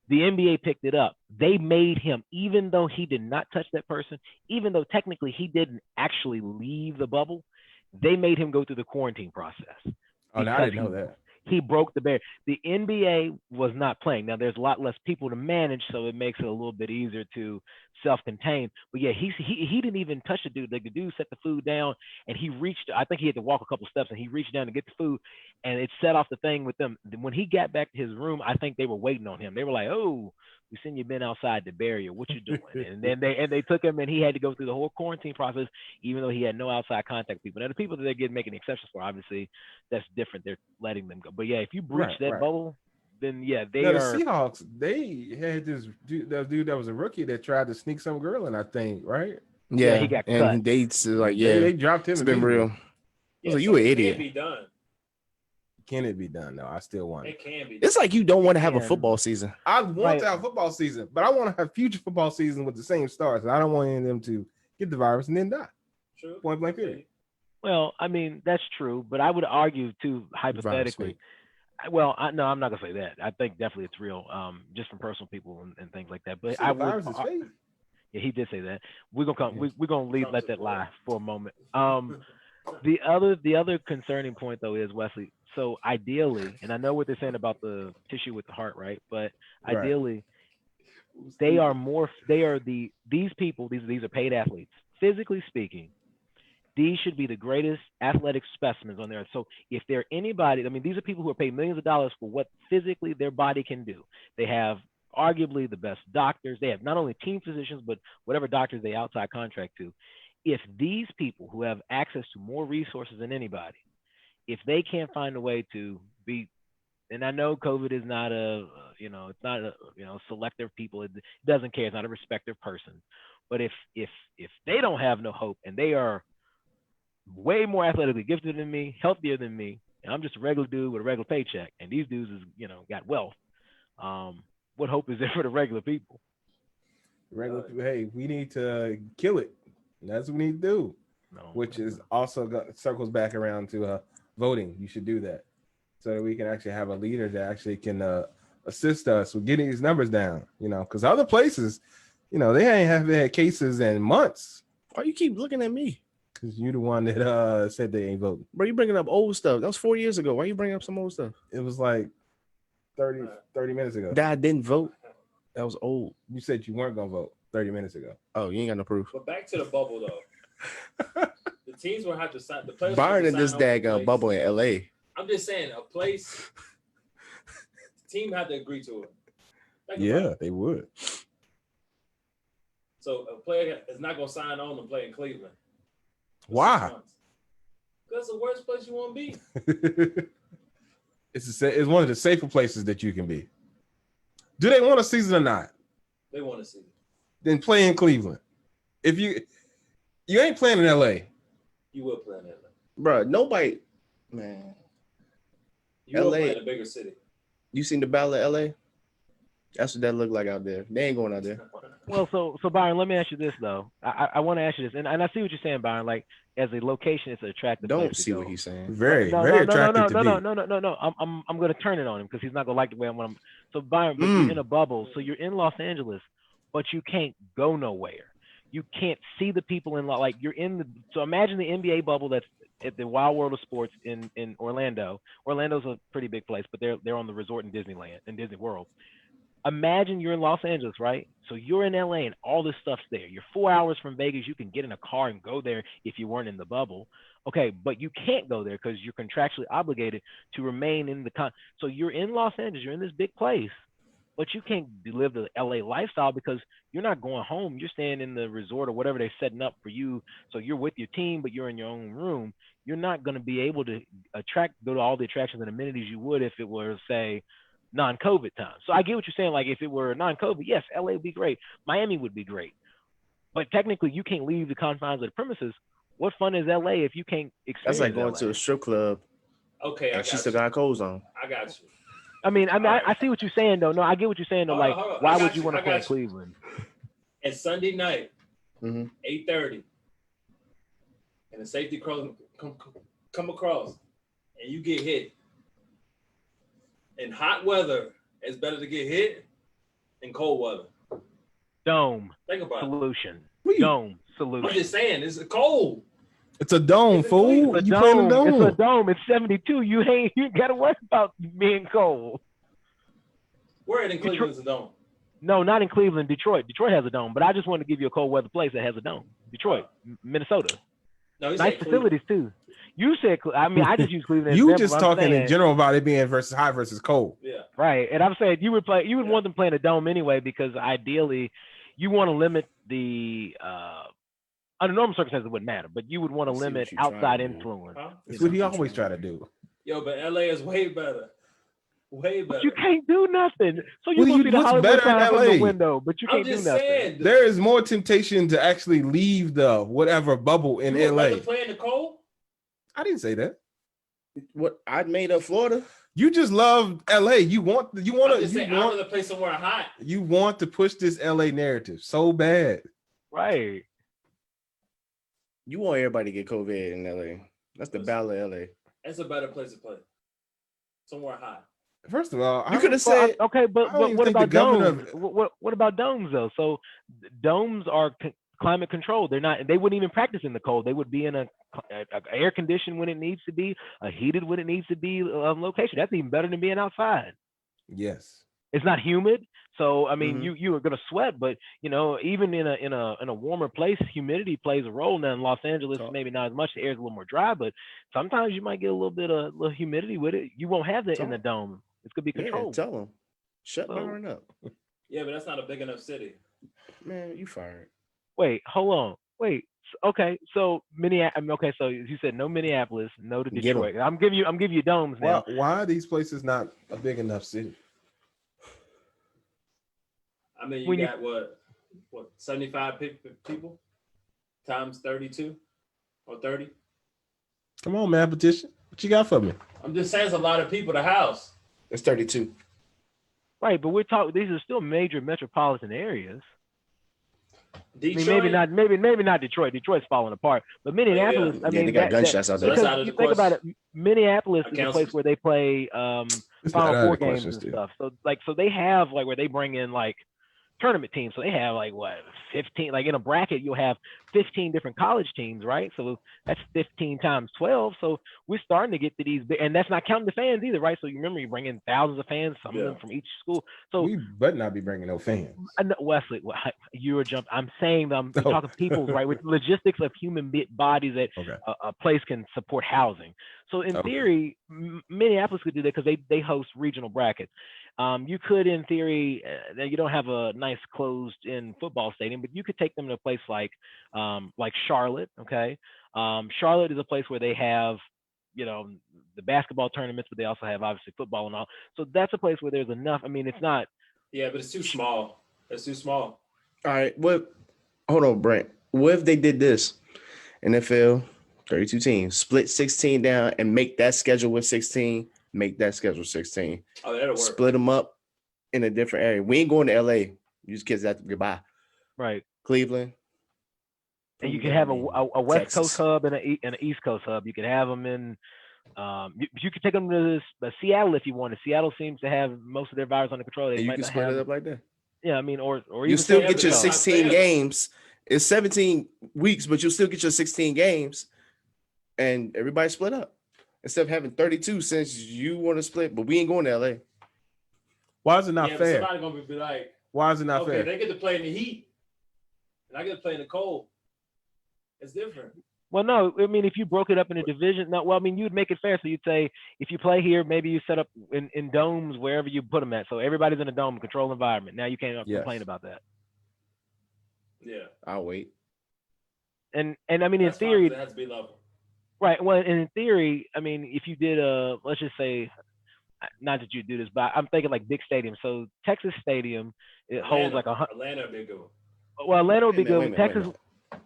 D: The NBA picked it up. They made him, even though he did not touch that person, even though technically he didn't actually leave the bubble, they made him go through the quarantine process.
A: Oh, now I didn't know that.
D: He broke the barrier. The NBA was not playing. Now there's a lot less people to manage, so it makes it a little bit easier to self-contain. But yeah, he didn't even touch the dude. Like the dude set the food down, and he reached. I think he had to walk a couple steps, and he reached down to get the food, and it set off the thing with them. When he got back to his room, I think they were waiting on him. They were like, "Oh, we seen you been outside the barrier. What you doing?" And then they took him, and he had to go through the whole quarantine process, even though he had no outside contact people. Now the people that they're making exceptions for, obviously, that's different. They're letting them go. But yeah, if you breach that bubble, then yeah, they
A: now,
D: are.
A: The Seahawks, they had this dude that was a rookie that tried to sneak some girl in, I think, right?
B: Yeah,
D: he got
B: and
D: cut.
B: they like, yeah,
A: they dropped him.
B: It's been real.
C: Yeah,
B: So
C: so
B: you an
C: it
B: idiot.
C: Can be done.
A: Can it be done? No, I still want
C: It
A: it.
C: can be.
B: It's like you don't want to have a
D: And-
B: football season.
A: I want
D: Right.
A: to have football season, but I want to have future football season with the same stars. And I don't want any of them to get the virus and then die.
C: True.
A: Point blank period.
D: Well, I mean that's true, but I would argue too, hypothetically. Well, no, I'm not gonna say that. I think definitely it's real, just from personal people and things like that. But
A: See,
D: I
A: the
D: would.
A: virus is fake.
D: Yeah, he did say that. We're gonna let that lie for a moment. The other concerning point though is Wesley. So ideally, and I know what they're saying about the tissue with the heart, right? But
A: Right.
D: ideally, they are more. They are these people. These are paid athletes. Physically speaking, these should be the greatest athletic specimens on there. So if they're anybody, I mean, these are people who are paid millions of dollars for what physically their body can do. They have arguably the best doctors. They have not only team physicians, but whatever doctors they outside contract to. If these people who have access to more resources than anybody, if they can't find a way to be, and I know COVID is not it's not a, selective people. It doesn't care. It's not a respective person. But if they don't have no hope and they are way more athletically gifted than me, healthier than me, and I'm just a regular dude with a regular paycheck, and these dudes is got wealth. What hope is there for the regular people?
A: Hey, we need to kill it. That's what we need to do. Which is also circles back around to voting. You should do that so that we can actually have a leader that actually can assist us with getting these numbers down. Because other places, they haven't had cases in months.
B: Why you keep looking at me?
A: Because you're the one that said they ain't voting.
B: Bro, you bringing up old stuff. That was 4 years ago. Why you bringing up some old stuff?
A: It was like 30 minutes ago.
B: That I didn't vote. That was old.
A: You said you weren't going to vote 30 minutes ago.
B: Oh, you ain't got no proof.
C: But back to the bubble, though. The teams will have to sign. The players
B: Byron
C: in
B: in this daggone bubble in LA.
C: I'm just saying, a place, the team had to agree to it.
A: Yeah, they would.
C: So a player is not going to sign on and play in Cleveland.
A: Why?
C: Because the worst place you want to be.
A: It's one of the safer places that you can be. Do they want a season or not?
C: They want a season.
A: Then play in Cleveland. If you ain't playing in LA.
C: You will play in LA.
B: Bro, nobody, man.
C: You will play in a bigger city.
B: You seen the Battle of LA? That's what that look like out there. They ain't going out there.
D: Well, so Byron, let me ask you this though. I want to ask you this, and I see what you're saying, Byron. Like as a location, it's an attractive.
B: Don't see what he's saying.
A: Very attractive to me.
D: No. I'm going to turn it on him because he's not going to like the way I'm. So Byron, but you're in a bubble. So you're in Los Angeles, but you can't go nowhere. You can't see the people in like you're in the. So imagine the NBA bubble that's at the Wild World of Sports in Orlando. Orlando's a pretty big place, but they're on the resort in Disneyland in Disney World. Imagine you're in Los Angeles, right? So you're in LA and all this stuff's there. You're 4 hours from Vegas. You can get in a car and go there if you weren't in the bubble. Okay, but you can't go there because you're contractually obligated to remain in the So you're in Los Angeles. You're in this big place, but you can't live the LA lifestyle because you're not going home. You're staying in the resort or whatever they're setting up for you. So you're with your team, but you're in your own room. You're not going to be able to go to all the attractions and amenities you would if it were, say, non-COVID time. So I get what you're saying. Like if it were non-COVID, yes, LA would be great. Miami would be great. But technically you can't leave the confines of the premises. What fun is LA if you can't experience
B: That's like going
D: LA?
B: to a strip club.
C: Okay,
B: and she still got clothes on.
C: I got you.
D: I see what you're saying though. No, I get what you're saying though. Like, why would you want to play in Cleveland?
C: And Sunday night,
B: 8:30,
C: 8:30, and the safety come across, and you get hit. In hot weather, it's better to get hit in cold weather.
D: Dome.
C: Think about
D: solution.
C: it.
D: Dome solution.
C: I'm just saying, it's cold.
A: It's a dome, fool.
D: It's a
A: you
D: dome.
A: playing a dome.
D: It's a dome. It's 72. You got to worry about being cold.
C: Where in Cleveland is a dome?
D: No, not in Cleveland. Detroit. Detroit has a dome, but I just want to give you a cold weather place that has a dome. Detroit, Minnesota.
C: No,
D: nice facilities too. You said, I just use Cleveland.
A: You just talking in general about it being versus hot versus cold.
C: Yeah.
D: Right. And I'm saying you would want them playing a dome anyway, because ideally you want to limit the, under normal circumstances it wouldn't matter, but you would want to limit outside influence.
C: Huh?
A: That's what he always try to do.
C: Yo, but LA is way better. Way better.
D: But you can't do nothing. So you
A: Well,
D: see the Hollywood
A: better
D: sign
A: in
D: from
A: LA?
D: the window, but you can't do nothing.
C: Saying,
A: There is more temptation to actually leave the whatever bubble in
C: you would
A: LA.
C: rather play in the cold?
A: I didn't say that.
B: What I made up Florida?
A: You just love LA. You want
C: I'm just saying, I'd rather play somewhere hot.
A: You want to push this LA narrative so bad.
D: Right.
B: You want everybody to get COVID in LA. That's the battle of LA.
C: That's a better place to play. Somewhere hot.
A: First of all,
B: you could have said
D: okay, but what about domes? What about domes though? So domes are climate controlled. They wouldn't even practice in the cold. They would be in a air conditioned when it needs to be, a heated when it needs to be location. That's even better than being outside.
A: Yes.
D: It's not humid. So I mean,
B: Mhm.
D: you are gonna sweat, but even in a warmer place, humidity plays a role. Now in Los Angeles, maybe not as much. The air's a little more dry, but sometimes you might get a little humidity with it. You won't have that in the dome. It's gonna be
B: Yeah,
D: controlled.
B: tell them. Shut
D: So-
B: Byron up.
C: Yeah, but that's not a big enough city.
B: Man, you fired.
D: Wait, hold on. Wait. Okay, so Minneapolis. Okay, so you said no Minneapolis, no to
B: Get 'em.
D: Detroit. I'm giving you domes now.
A: Why are these places not a big enough city?
C: I mean, you
D: When you-
C: got what 75 people times 32 or 30.
A: Come on, man, petition. What you got for me?
C: I'm just saying, it's a lot of people to house.
B: It's 32.
D: Right, but we're talking. These are still major metropolitan areas.
C: Detroit,
D: I mean, maybe not Detroit. Detroit's falling apart, but Minneapolis.
C: Yeah.
D: I mean,
B: they got gunshots out
C: so
B: there.
C: that's
D: because
C: out of
D: you
C: the
D: think about it,
C: question.
D: Minneapolis
C: I
D: is a
C: counsel-
D: place where they play
A: It's not
D: Final
A: out of
D: Four
A: the
D: games
A: question
D: and
A: still.
D: stuff. So they have like where they bring in like tournament teams. So they have like 15, like in a bracket, you'll have 15 different college teams, right? So that's 15 times 12. So we're starting to get to these big, and that's not counting the fans either, right? So you remember you bring in thousands of fans, some of them from each school. So
A: We better not be bringing no fans.
D: I know, Wesley, you were jumping. I'm saying we're talking people, right? With logistics of human bodies that
A: Okay.
D: a place can support housing. So in
A: Okay.
D: theory, Minneapolis could do that because they host regional brackets. You could, in theory, you don't have a nice closed-in football stadium, but you could take them to a place like Charlotte. Okay, Charlotte is a place where they have, the basketball tournaments, but they also have obviously football and all. So that's a place where there's enough. I mean, it's not.
C: Yeah, but it's too small. It's too small.
B: All right. Hold on, Brent. What if they did this? NFL, 32 teams, split 16 down and make that schedule with 16, make that schedule 16.
C: Oh, that'll work.
B: Split them up in a different area. We ain't going to LA. You just kids have to goodbye.
D: Right.
B: Cleveland.
D: And you can have a West
B: Texas.
D: Coast hub and an East Coast hub. You could have them in. You could take them to Seattle if you wanted. Seattle seems to have most of their virus under control. They
B: And you
D: might
B: can
D: not
B: split
D: have.
B: it up like that.
D: Yeah, I mean, or
B: You
D: even
B: still
D: San
B: get your
C: but
D: Francisco.
B: 16
C: fair.
B: games. It's 17 weeks, but you'll still get your 16 games, and everybody split up instead of having 32. Since you want to split, but we ain't going to LA.
A: Why is it not
C: Yeah, but
A: fair?
C: somebody's gonna be like,
A: Why is it not
C: okay,
A: fair?
C: they get to play in the heat, and I get to play in the cold. It's different.
D: Well, no, I mean, if you broke it up in a division, no, well, I mean, you'd make it fair. So you'd say, if you play here, maybe you set up in domes wherever you put them at. So everybody's in a dome, controlled environment. Now you can't
A: Yes.
D: complain about that.
C: Yeah.
B: I'll wait.
D: And I mean, in
C: That's fine,
D: theory,
C: 'cause it has to be level.
D: right. Well, and in theory, I mean, if you did let's just say, not that you do this, but I'm thinking like big stadiums. So Texas Stadium, it holds like
C: Atlanta, big one.
D: Well, Atlanta would be
B: Wait a
D: good.
B: minute, wait a minute.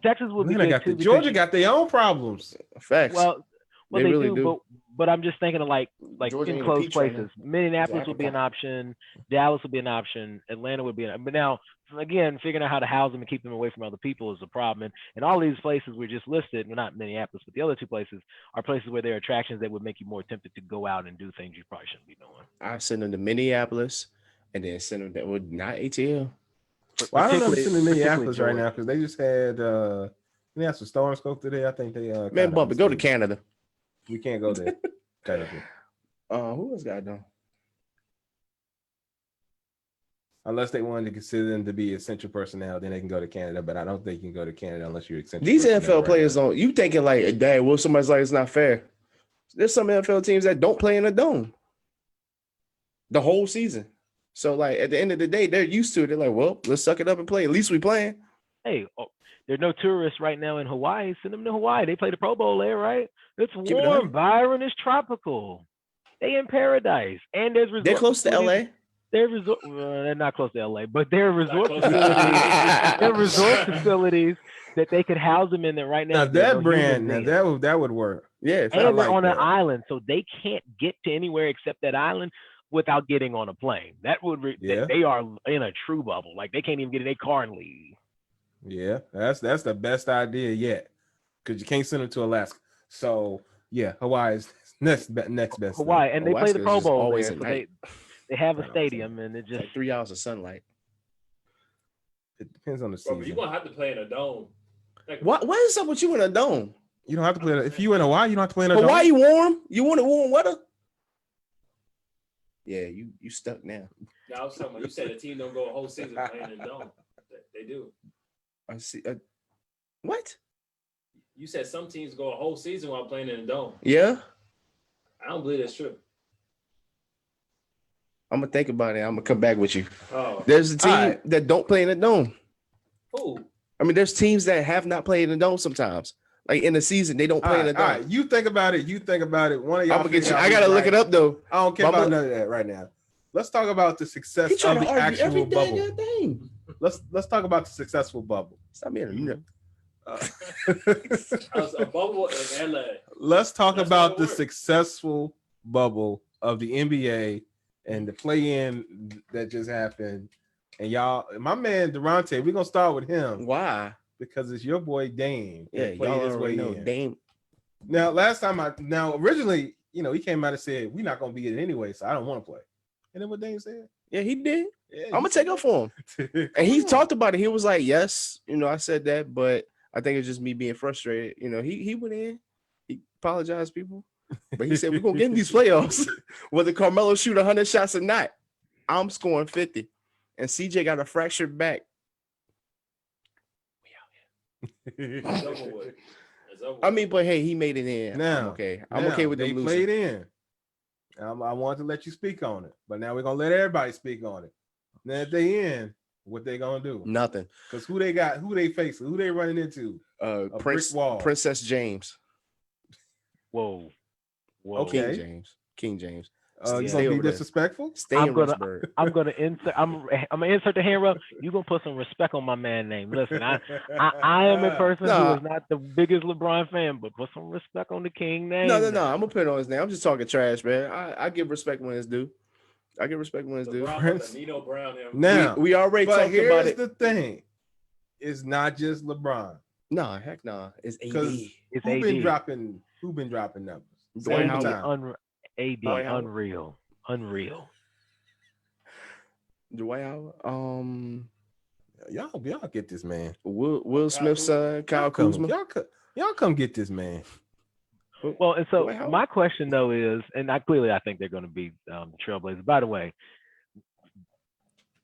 D: Texas would be
A: Atlanta
D: good
A: got
D: too.
A: the,
D: because
A: Georgia
D: you-
A: got their own problems.
B: Facts.
D: Well,
B: They
D: they
B: really
D: do,
B: do.
D: but I'm just thinking of like
B: Georgia ain't a
D: enclosed
B: peach right
D: places.
B: now.
D: Minneapolis
B: It's
D: would be an
B: apricot.
D: option. Dallas would be an option. Atlanta would be but now again, figuring out how to house them and keep them away from other people is a problem. And all these places we just listed, well, not Minneapolis, but the other two places are places where there are attractions that would make you more tempted to go out and do things you probably shouldn't be doing.
B: I send them to Minneapolis and then send them that would not ATL.
A: Well, I don't
D: Particularly-
A: understand in Minneapolis right
D: particularly
A: now because they just had they had some storms go through there. I think they
B: Man,
A: kinda
B: bump it. Go to
A: unstable.
B: Canada.
A: We can't go there. Technically.
B: Who else got it done?
A: Unless they wanted to consider them to be essential personnel, then they can go to Canada. But I don't think you can go to Canada unless you're essential.
B: These
A: personnel
B: NFL
A: right
B: players
A: now.
B: don't. You thinking like, dang, well, somebody's like, it's not fair. There's some NFL teams that don't play in a dome the whole season. So, like, at the end of the day, they're used to it. They're like, well, let's suck it up and play. At least we playing.
D: Hey, there's no tourists right now in Hawaii. Send them to Hawaii. They play the Pro Bowl there, right? It's
B: Keep it
D: warm.
B: 100.
D: Byron is tropical. They in paradise, and there's resort.
B: They're close to
D: facilities.
B: LA.
D: They're not close to LA, but there are resort
C: close to
D: facilities. There are resort facilities that they could house them in there right now.
A: Now
D: There are
A: that
D: no
A: brand,
D: humans
A: now
D: in.
A: that would work.
B: Yeah,
D: And
A: I
D: they're
A: like
D: on
A: that.
D: an island, so they can't get to anywhere except that island without getting on a plane. That would
A: Yeah.
D: they are in a true bubble. Like they can't even get in a car and leave.
A: Yeah, that's the best idea yet because you can't send them to Alaska. So yeah, Hawaii is next best. thing.
D: Hawaii, and they play the
B: Alaska is
D: Pro
B: just
D: Bowl
B: always
D: there,
B: at
D: so
B: night.
D: they have
A: I
D: a
A: know,
D: stadium, and it
B: It's
D: just
B: like 3 hours of sunlight.
A: It depends on the
C: Bro,
A: season.
C: you're gonna have to play in a dome. Like,
B: What is up with you in a dome?
A: You don't have to play. If you in Hawaii, you don't have to play in a dome.
B: Hawaii warm? You want it warm weather? Yeah, you stuck now.
C: No, I was talking about, you said the team don't go a whole season playing in a dome. They do.
B: I see. What?
C: You said some teams go a whole season while playing in a dome.
B: Yeah.
C: I don't believe that's true.
B: I'm gonna think about it. I'm gonna come back with you.
C: Oh,
B: There's a team that don't play in a dome.
C: who?
B: I mean, there's teams that have not played in a dome sometimes. Like in the season, they don't play in a dome.
A: All right, you think about it. One of y'all.
B: I'm gonna get you. I gotta look it up though.
A: I don't care about none of that right now. Let's talk about the success of the actual bubble. Let's talk about the successful bubble.
B: Stop being
C: A bubble in LA.
A: Let's talk about the successful bubble of the NBA and the play-in that just happened. And y'all, my man Durante, we're gonna start with him.
B: Why?
A: Because it's your boy Dame.
B: Yeah, y'all already know Dame.
A: Now, originally, he came out and said, we're not gonna be it anyway, so I don't want to play. And then what Dame said?
B: Yeah, he did.
A: Yeah,
B: I'm gonna take up for him. And he talked about it. He was like, yes, I said that, but I think it's just me being frustrated. He went in, he apologized, people, but he said, we're gonna get in these playoffs. Whether Carmelo shoot 100 shots or not, I'm scoring 50. And CJ got a fractured back.
C: It's over with.
B: I mean, but hey, he made it in.
A: Now,
B: I'm okay with them
A: they
B: losing.
A: played in. I wanted to let you speak on it, but now we're gonna let everybody speak on it. Now, if they in, what they gonna do?
B: Nothing.
A: Because who they got? Who they facing? Who they running into? Brick wall.
B: Princess James.
D: Whoa.
A: Okay.
B: King James.
A: You gonna be disrespectful?
B: I'm gonna
D: insert the hand rub. You gonna put some respect on my man name. Listen, I am a person who is not the biggest LeBron fan, but put some respect on the King name.
B: No. I'm gonna put it on his name. I'm just talking trash, man. I give respect when it's due.
C: Nino Brown.
A: Now
B: we already talked about it.
A: Here's the thing: it's not just LeBron.
B: No, heck no. It's AD.
A: It's who been dropping numbers?
B: Dwight Howard.
D: AD, unreal.
B: Dwight Howard.
A: Y'all get this man.
B: Will Smith's son, Kyle Kuzma.
A: Y'all come get this man.
D: Well, and so my question though is, and I think they're going to be the Trailblazers. By the way,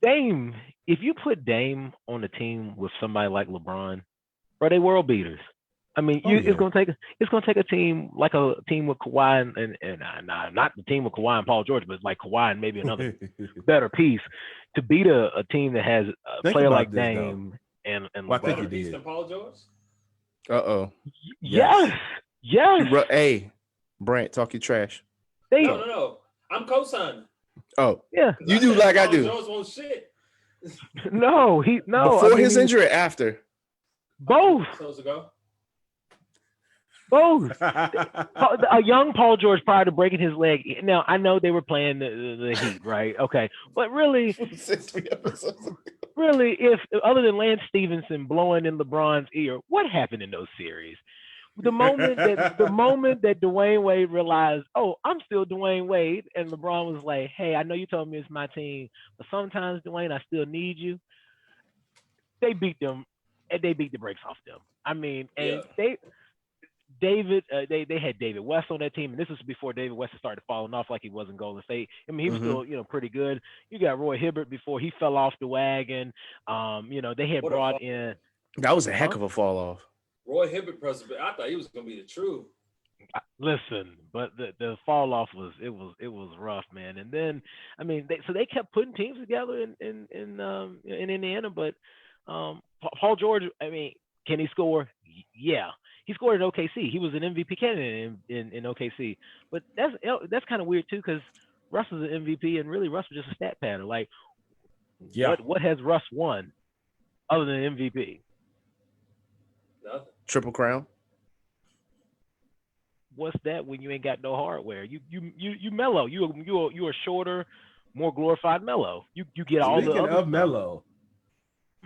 D: Dame, if you put Dame on a team with somebody like LeBron, bro, they world beaters. I mean, it's gonna take a team like a team with Kawhi and not the team with Kawhi and Paul George, but like Kawhi and maybe another better piece to beat a team that has a player like Dame and
A: I think
C: you did. Paul George?
D: Yes.
B: Hey, Brant, talk your trash.
C: No. I'm co-signing.
B: Oh,
D: yeah.
B: You do like I do.
C: George won't shit.
D: No.
B: Before his injury, after.
D: Both.
C: Supposed to go.
D: Both. A young Paul George prior to breaking his leg. Now, I know they were playing the Heat, right? Okay. But really, if other than Lance Stevenson blowing in LeBron's ear, what happened in those series? The moment that Dwayne Wade realized, oh, I'm still Dwayne Wade, and LeBron was like, hey, I know you told me it's my team, but sometimes, Dwayne, I still need you. They beat them, and they beat the brakes off them. I mean, and they had David West on that team, and this was before David West started falling off like he was in Golden State. I mean, he was still, pretty good. You got Roy Hibbert before he fell off the wagon. They had brought in.
B: That was a heck of a fall off.
C: Roy Hibbert, I thought he was going to be the truth.
D: Listen, but the fall off was rough, man. And then, I mean, they kept putting teams together in Indiana, but Paul George, I mean, can he score? Yeah. He scored in OKC. He was an MVP candidate in OKC. But that's kind of weird too, because Russ was an MVP, and really Russ was just a stat pattern. Like, what has Russ won other than MVP?
C: Nothing.
B: Triple Crown.
D: What's that when you ain't got no hardware? You mellow. You are shorter, more glorified Melo. You get all the other
A: of Melo.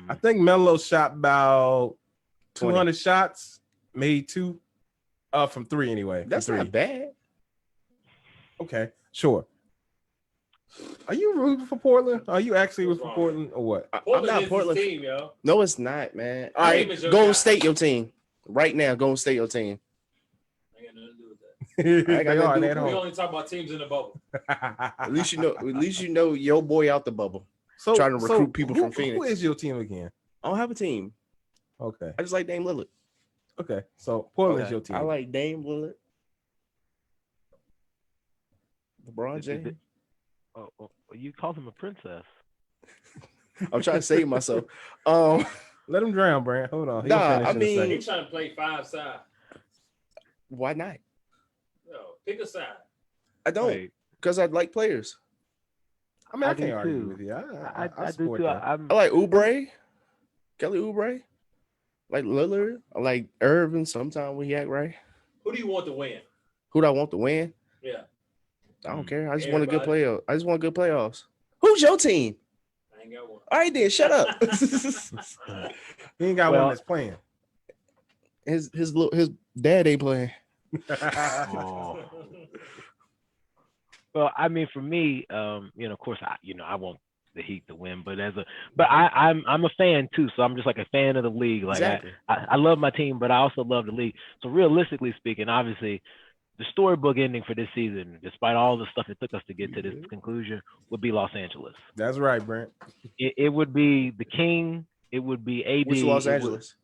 A: I think Melo shot about 200 shots, made 2 from 3 anyway.
B: That's not bad.
A: Okay, sure. Are you rooting for Portland? Are you actually
C: What's
A: rooting for
C: wrong?
A: Portland or what?
B: I'm
C: Portland
B: not
C: is
B: Portland.
C: his team, yo.
B: No, it's not, man. All
C: Team
B: right,
C: is your
B: Golden
C: guy.
B: State, your team. Right now, Golden State, your team.
C: I ain't got nothing to do with that.
B: I ain't got
A: They
B: nothing
A: are.
B: to do
A: They
B: with
A: at
C: We
A: home.
C: only talk about teams in the bubble.
B: At least you know your boy out the bubble.
A: So
B: Trying to recruit people from
A: Who
B: Phoenix.
A: is your team again?
B: I don't have a team.
A: Okay.
B: I just like Dame Lillard.
A: Okay. So Portland's
D: Okay.
A: your team.
B: I like Dame Lillard. LeBron
D: Is it-
B: James.
D: Oh, you called him a princess.
B: I'm trying to save myself.
A: Let him drown, Brant. Hold on. He'll
B: Nah,
A: finish
B: I
A: in a
B: mean-
A: second.
C: He's trying to play 5 side.
B: Why not?
C: No, pick a side.
B: I don't,
D: Wait,
B: because I like players.
A: I mean, I
D: I do
A: can't argue
D: too.
A: with you.
D: I do
A: support
D: too.
A: that.
B: I like Oubre, Kelly Oubre. I like Lillard. I like Irvin. Sometimes when he act right.
C: Who do you want to win?
B: Who do I want to win?
C: Yeah,
B: I don't care. I just want a good
C: Everybody.
B: playoff. I just want good playoffs. Who's your team?
C: I ain't got one.
B: All right, then shut up.
A: He ain't got
D: Well-
A: one that's playing.
B: his dad ain't playing.
D: Oh. Well, I mean, for me, of course, I want the Heat to win, but I'm a fan too, so I'm just like a fan of the league. Like
B: Exactly.
D: I love my team, but I also love the league. So realistically speaking, obviously, the storybook ending for this season, despite all the stuff it took us to get to this conclusion, would be Los Angeles.
A: That's right, Brent.
D: It would be the King. It would be AD.
B: Which Los
D: it would-
B: Angeles?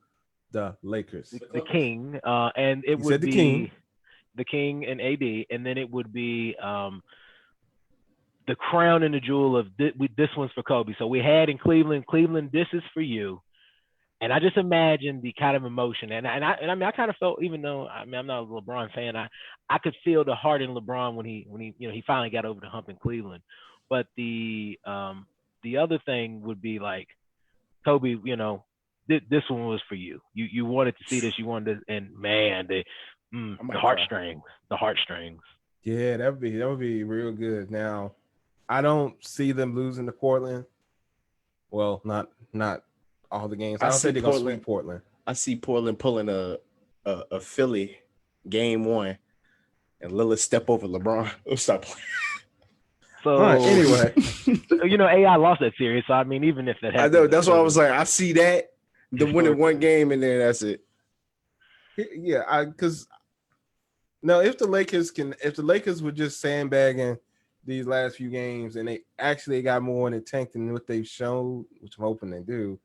A: The Lakers.
D: the King, and it
A: You
D: would
A: said the
D: be
A: King.
D: the King and AD, and then it would be the crown and the jewel of this one's for Kobe. So we had in Cleveland, this is for you, and I just imagine the kind of emotion, and I mean I kind of felt, even though I'm not a LeBron fan, I could feel the heart in LeBron when he he finally got over the hump in Cleveland, but the other thing would be like Kobe, this one was for you. You wanted to see this. You wanted to, and man, the
B: might
D: heartstrings.
A: Yeah, that would be real good. Now, I don't see them losing to Portland. Well, not all the games. I
B: I
A: don't
B: see
A: think they're gonna
B: Portland.
A: sweep Portland.
B: I see Portland pulling a Philly game 1, and Lillard step over LeBron. Stop playing.
D: So
A: All right. Anyway,
D: AI lost that series. So I mean, even if that
B: I
D: happens,
B: know. That's why I was like, I see that. The winning one game, and then that's it.
A: yeah, because no, if the Lakers were just sandbagging these last few games and they actually got more in the tank than what they've shown, which I'm hoping they do,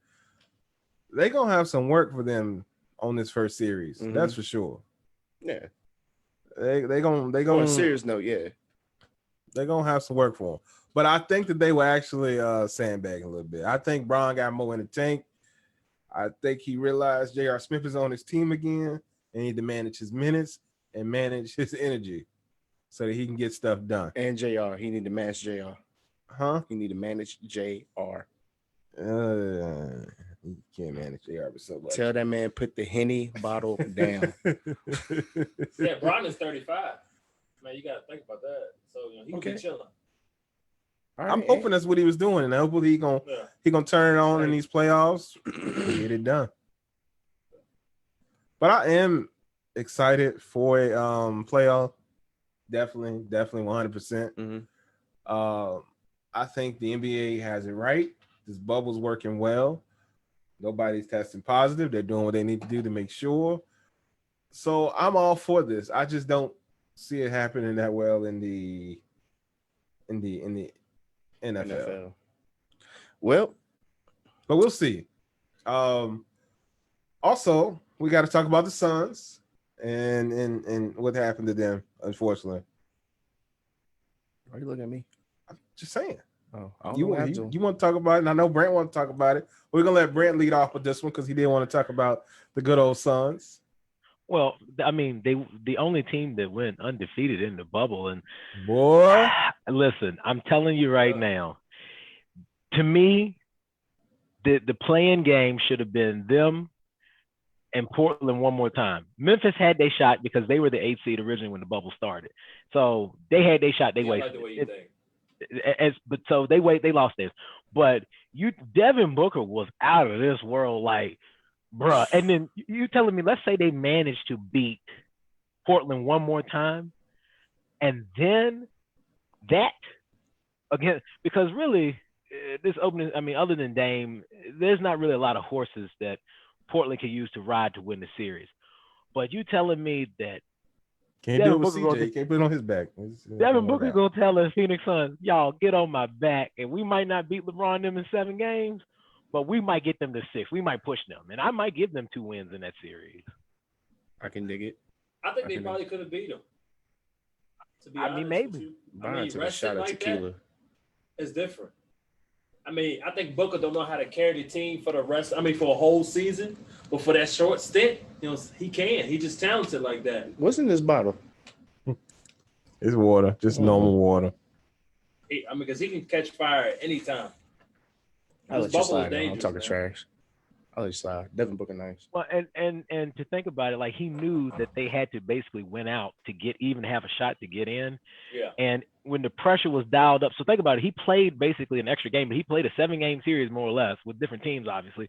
A: they're gonna have some work for them on this first series.
B: Mhm.
A: That's for sure.
B: Yeah.
A: They gonna
B: On a serious note, yeah.
A: they're gonna have some work for them. But I think that they were actually sandbagging a little bit. I think Bron got more in the tank. I think he realized J.R. Smith is on his team again and need to manage his minutes and manage his energy so that he can get stuff done.
B: And JR, he need to manage JR.
A: Huh?
B: He need to manage JR.
A: You can't manage JR so much.
B: Tell that man put the Henny bottle down.
C: Yeah, Bron is 35. Man, you gotta think about that. So he can
B: Okay.
C: be chilling.
B: All
A: I'm
B: right,
A: hoping that's what he was doing, and hopefully he gonna turn it on in
C: Right.
A: these playoffs and get it done. But I am excited for a playoff. Definitely 100%.
B: Mhm.
A: I think the NBA has it right. This bubble's working well. Nobody's testing positive. They're doing what they need to do to make sure. So I'm all for this. I just don't see it happening that well in the NFL.
B: Well,
A: But we'll see. Also, we got to talk about the Suns and what happened to them, unfortunately.
B: why are you looking at me?
A: Just saying.
B: Oh, I don't
A: You
B: know what
A: want
B: happened to him.
A: to talk about it, and I know Brant want to talk about it. We're gonna let Brant lead off with this one because he didn't want to talk about the good old Suns.
D: Well, I mean, the only team that went undefeated in the bubble, and
A: Boy,
D: listen, I'm telling you right now, to me, the play-in game should have been them and Portland one more time. Memphis had their shot because they were the 8th seed originally when the bubble started, so they had their shot. They
C: I like
D: wasted
C: the way you think.
D: but so they lost theirs. But Devin Booker was out of this world, like, bruh. And then you telling me, let's say they managed to beat Portland one more time, and then that again, because really, this opening, I mean, other than Dame, there's not really a lot of horses that Portland can use to ride to win the series. But you telling me that
A: Can't do it with CJ. Can't put it on his back.
D: Devin Booker gonna tell the Phoenix Suns, y'all get on my back, and we might not beat LeBron and them in 7 games, but we might get them to 6. We might push them, and I might give them 2 wins in that series.
B: I can dig it.
C: I think they probably could have beat them. To be
D: I
C: honest
D: mean, maybe.
B: Took a shot at tequila.
C: It's different. I mean, I think Booker don't know how to carry the team for the rest. I mean, for a whole season, but for that short stint, he can. He just talented like that.
B: What's in this bottle?
A: It's water, just normal water.
C: Because he can catch fire at any time.
B: I'll let you slide. I'm talking trash. I'll let you slide. Devin Booker, nice.
D: Well, and to think about it, like he knew that they had to basically win out to even have a shot to get in.
C: Yeah.
D: And when the pressure was dialed up, so think about it. He played basically an extra game, but he played a 7-game series more or less with different teams, obviously.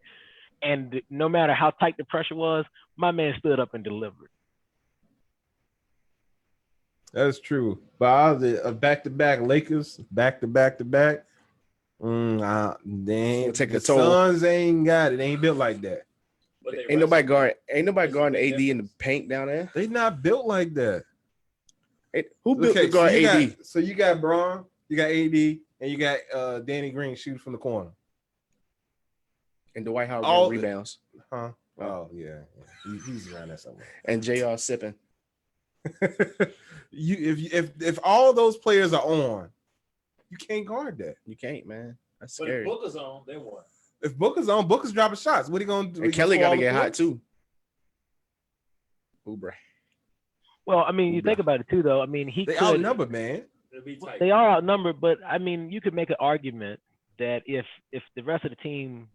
D: And no matter how tight the pressure was, my man stood up and delivered.
A: That's true. But back-to-back Lakers, back-to-back-to-back. The Suns ain't got it. They ain't built like that.
B: Ain't nobody guarding AD in the paint down there.
A: They not built like that.
B: Who built the guard AD?
A: So you got Braun, you got AD, and you got Danny Green shooting from the corner.
B: And Dwight Howard getting rebounds.
A: Huh? Oh yeah. He's around there somewhere.
B: And JR sipping.
A: If all those players are on, you can't guard that.
B: You can't, man. That's
C: scary. But if Booker's on, then what?
A: If Booker's on, Booker's dropping shots. What are you gonna do?
B: And Kelly got to get hot too. Uber.
D: Well, I mean, you think about it too, though. I mean,
A: they outnumbered, man.
D: They are outnumbered, but I mean, you could make an argument that if the rest of the team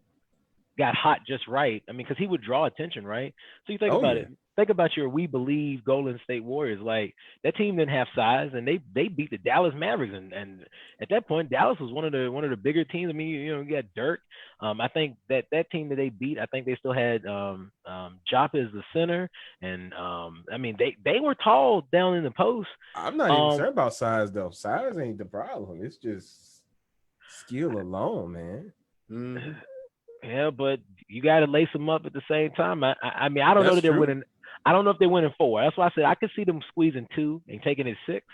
D: got hot just right, I mean, because he would draw attention, right? So you think about it. Think about your We Believe Golden State Warriors. Like that team didn't have size, and they beat the Dallas Mavericks, and at that point, Dallas was one of the bigger teams. I mean, you got Dirk. I think that team that they beat, I think they still had Joppa as the center, and I mean they were tall down in the post.
A: I'm not even concerned about size though. Size ain't the problem. It's just skill alone, man.
B: Mm-hmm.
D: Yeah, but you got to lace them up at the same time. I mean, I don't know that they're winning. I don't know if they're winning 4. That's why I said I could see them squeezing 2 and taking it 6.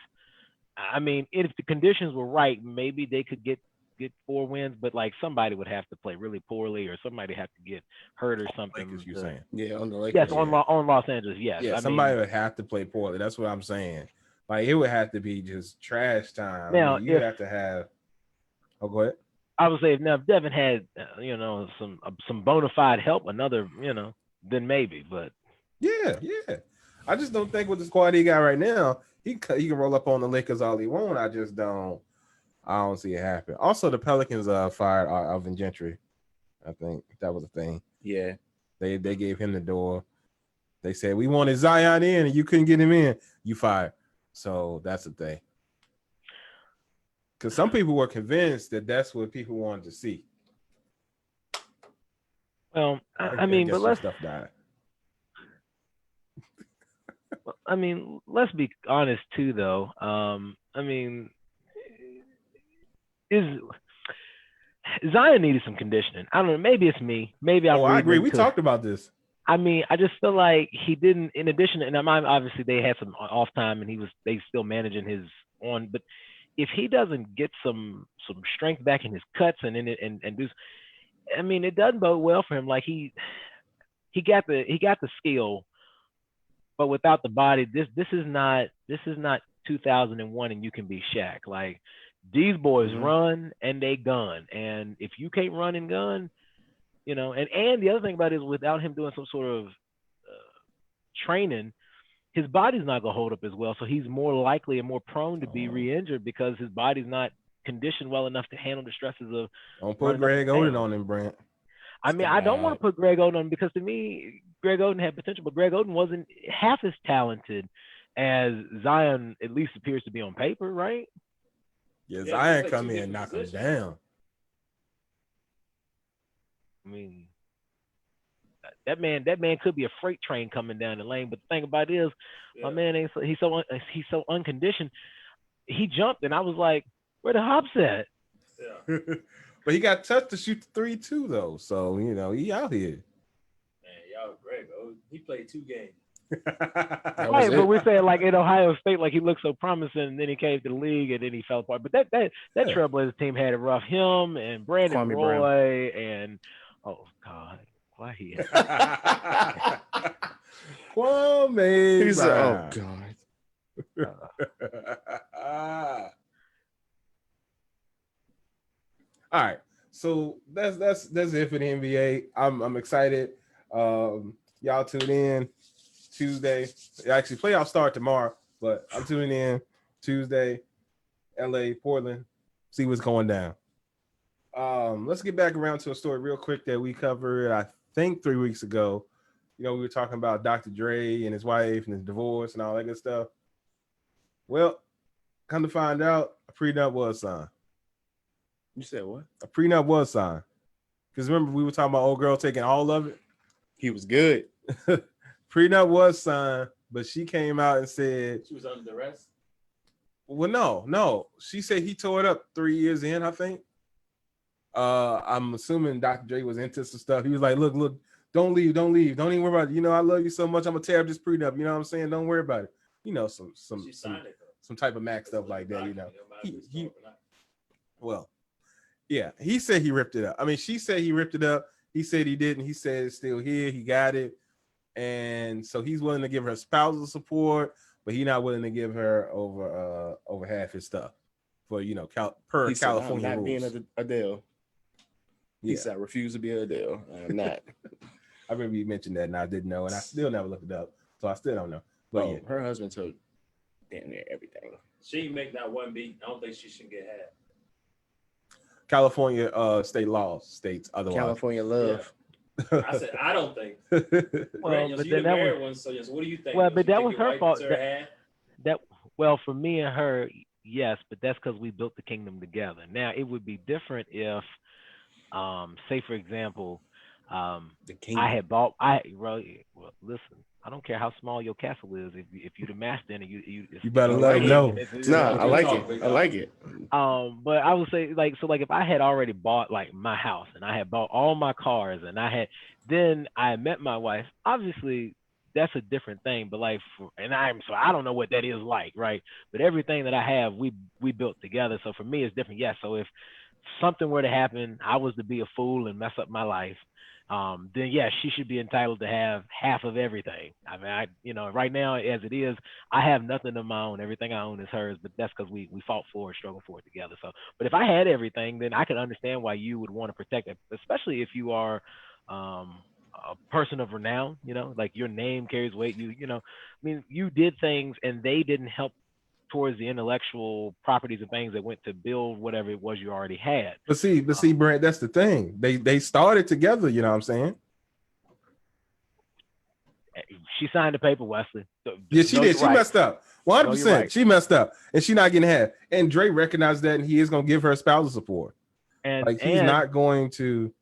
D: I mean, if the conditions were right, maybe they could get 4 wins. But like somebody would have to play really poorly, or somebody have to get hurt or something.
A: Lakers, you're saying?
B: Yeah, on the Lakers.
D: Yes, on Los Angeles. Yes.
A: Yeah, somebody would have to play poorly. That's what I'm saying. Like it would have to be just trash time.
D: Now,
A: you have to have. Oh, go ahead.
D: I would say if Devin had, some bona fide help, another, then maybe. But
A: yeah. I just don't think with the squad he got right now, he can roll up on the Lakers all he want. I don't see it happen. Also, the Pelicans fired Alvin Gentry. I think that was a thing.
B: Yeah,
A: they gave him the door. They said we wanted Zion in, and you couldn't get him in. You fired. So that's the thing. Because some people were convinced that that's what people wanted to see.
D: Well, I mean, but let's
A: stuff died.
D: I mean, let's be honest too, though. I mean, Zion needed some conditioning? I don't know. Maybe it's me. Maybe
A: I agree. We talked about this.
D: I mean, I just feel like he didn't. In addition, and obviously they had some off time, and they still managing his on, but. If he doesn't get some strength back in his cuts and do, I mean, it doesn't bode well for him. Like he got the skill, but without the body, this is not 2001 and you can be Shaq. Like these boys run and they gun, and if you can't run and gun, and the other thing about it is without him doing some sort of training. His body's not gonna hold up as well, so he's more likely and more prone to be re-injured because his body's not conditioned well enough to handle the stresses of.
A: Don't put Greg Oden on him, Brant.
D: I mean, I don't want to put Greg Oden on because to me, Greg Oden had potential, but Greg Oden wasn't half as talented as Zion at least appears to be on paper, right?
A: Yeah, Zion come in and knock him down.
D: I mean. That man could be a freight train coming down the lane. But the thing about it is, my man he's so unconditioned. He jumped, and I was like, Where the hops at?
C: Yeah.
A: But he got touched to shoot the 3 too, though. So he out here.
C: Man, y'all Greg, he played 2 games.
B: That was
D: Right, but
B: it.
D: we're saying like in Ohio State, like he looked so promising, and then he came to the league, and then he fell apart. But that Trailblazers team had it rough. Him and Brandon
B: Kwame Brown.
D: Roy and oh God, why he?
A: Kwame
B: He said, "Oh
A: Brown.
B: God."
A: All right, so that's it for the NBA. I'm excited. Y'all tune in Tuesday. Actually, playoffs start tomorrow, but I'm tuning in Tuesday. LA, Portland, see what's going down. Let's get back around to a story real quick that we covered, I think 3 weeks ago. We were talking about Dr. Dre and his wife and his divorce and all that good stuff. Well, come to find out, a prenup was signed.
B: You said what?
A: A prenup was signed. Because remember, we were talking about old girl taking all of it?
B: He was good.
A: Prenup was signed, but she came out and said...
C: She was under duress?
A: Well, no. She said he tore it up 3 years in, I think. I'm assuming Dr. Dre was into some stuff. He was like, look, don't leave. Don't even worry about it. I love you so much. I'm going to tear up this prenup. You know what I'm saying? Don't worry about it. Some type of Mac stuff like that, Well, yeah, he said he ripped it up. I mean, she said he ripped it up. He said he didn't. He said it's still here. He got it. And so he's willing to give her spousal support, but he's not willing to give her over half his stuff for, per
B: He said,
A: California
B: I'm not
A: rules.
B: being Adele. He
A: Yeah.
B: said, I refuse to be Adele. I'm not.
A: I remember you mentioned that and I didn't know, and I still never looked it up. So I still don't know. But yeah.
B: Her husband took damn near everything.
C: She ain't make that one beat. I don't think she should get half.
A: California state laws states otherwise.
B: California love.
C: I said, I don't think.
D: Well,
C: Right,
D: but
C: you
D: then
C: the
D: that
C: married
D: was
C: one, so what do you think?
D: well, but
C: You
D: that
C: think
D: was
C: your
D: her
C: wife
D: fault.
C: deserve half?
D: That well, for me and her, yes, but that's because we built the kingdom together. Now it would be different if, say for example,
B: The king.
D: I had bought. Well, listen. I don't care how small your castle is. If you're the master in it, you
A: better let him know.
B: Nah, I like it. I like it.
D: But I would say like if I had already bought like my house and I had bought all my cars and then I met my wife, obviously that's a different thing. But I don't know what that is like, right? But everything that I have, we built together. So for me, it's different. Yes. So if something were to happen, I was to be a fool and mess up my life, then yeah, she should be entitled to have half of everything. I mean, right now as it is, I have nothing of my own. Everything I own is hers, but that's because we fought for it, struggled for it together. So, but if I had everything, then I could understand why you would want to protect it, especially if you are a person of renown, like your name carries weight. I mean, you did things and they didn't help towards the intellectual properties and things that went to build whatever it was you already had.
A: But see, Brant, that's the thing. They started together, you know what I'm saying?
D: She signed the paper, Wesley.
A: Yeah, she did. She messed up. 100%.
D: Right.
A: She messed up. And she's not getting half. And Dre recognized that and he is going to give her spousal support.
D: And
A: he's not going to.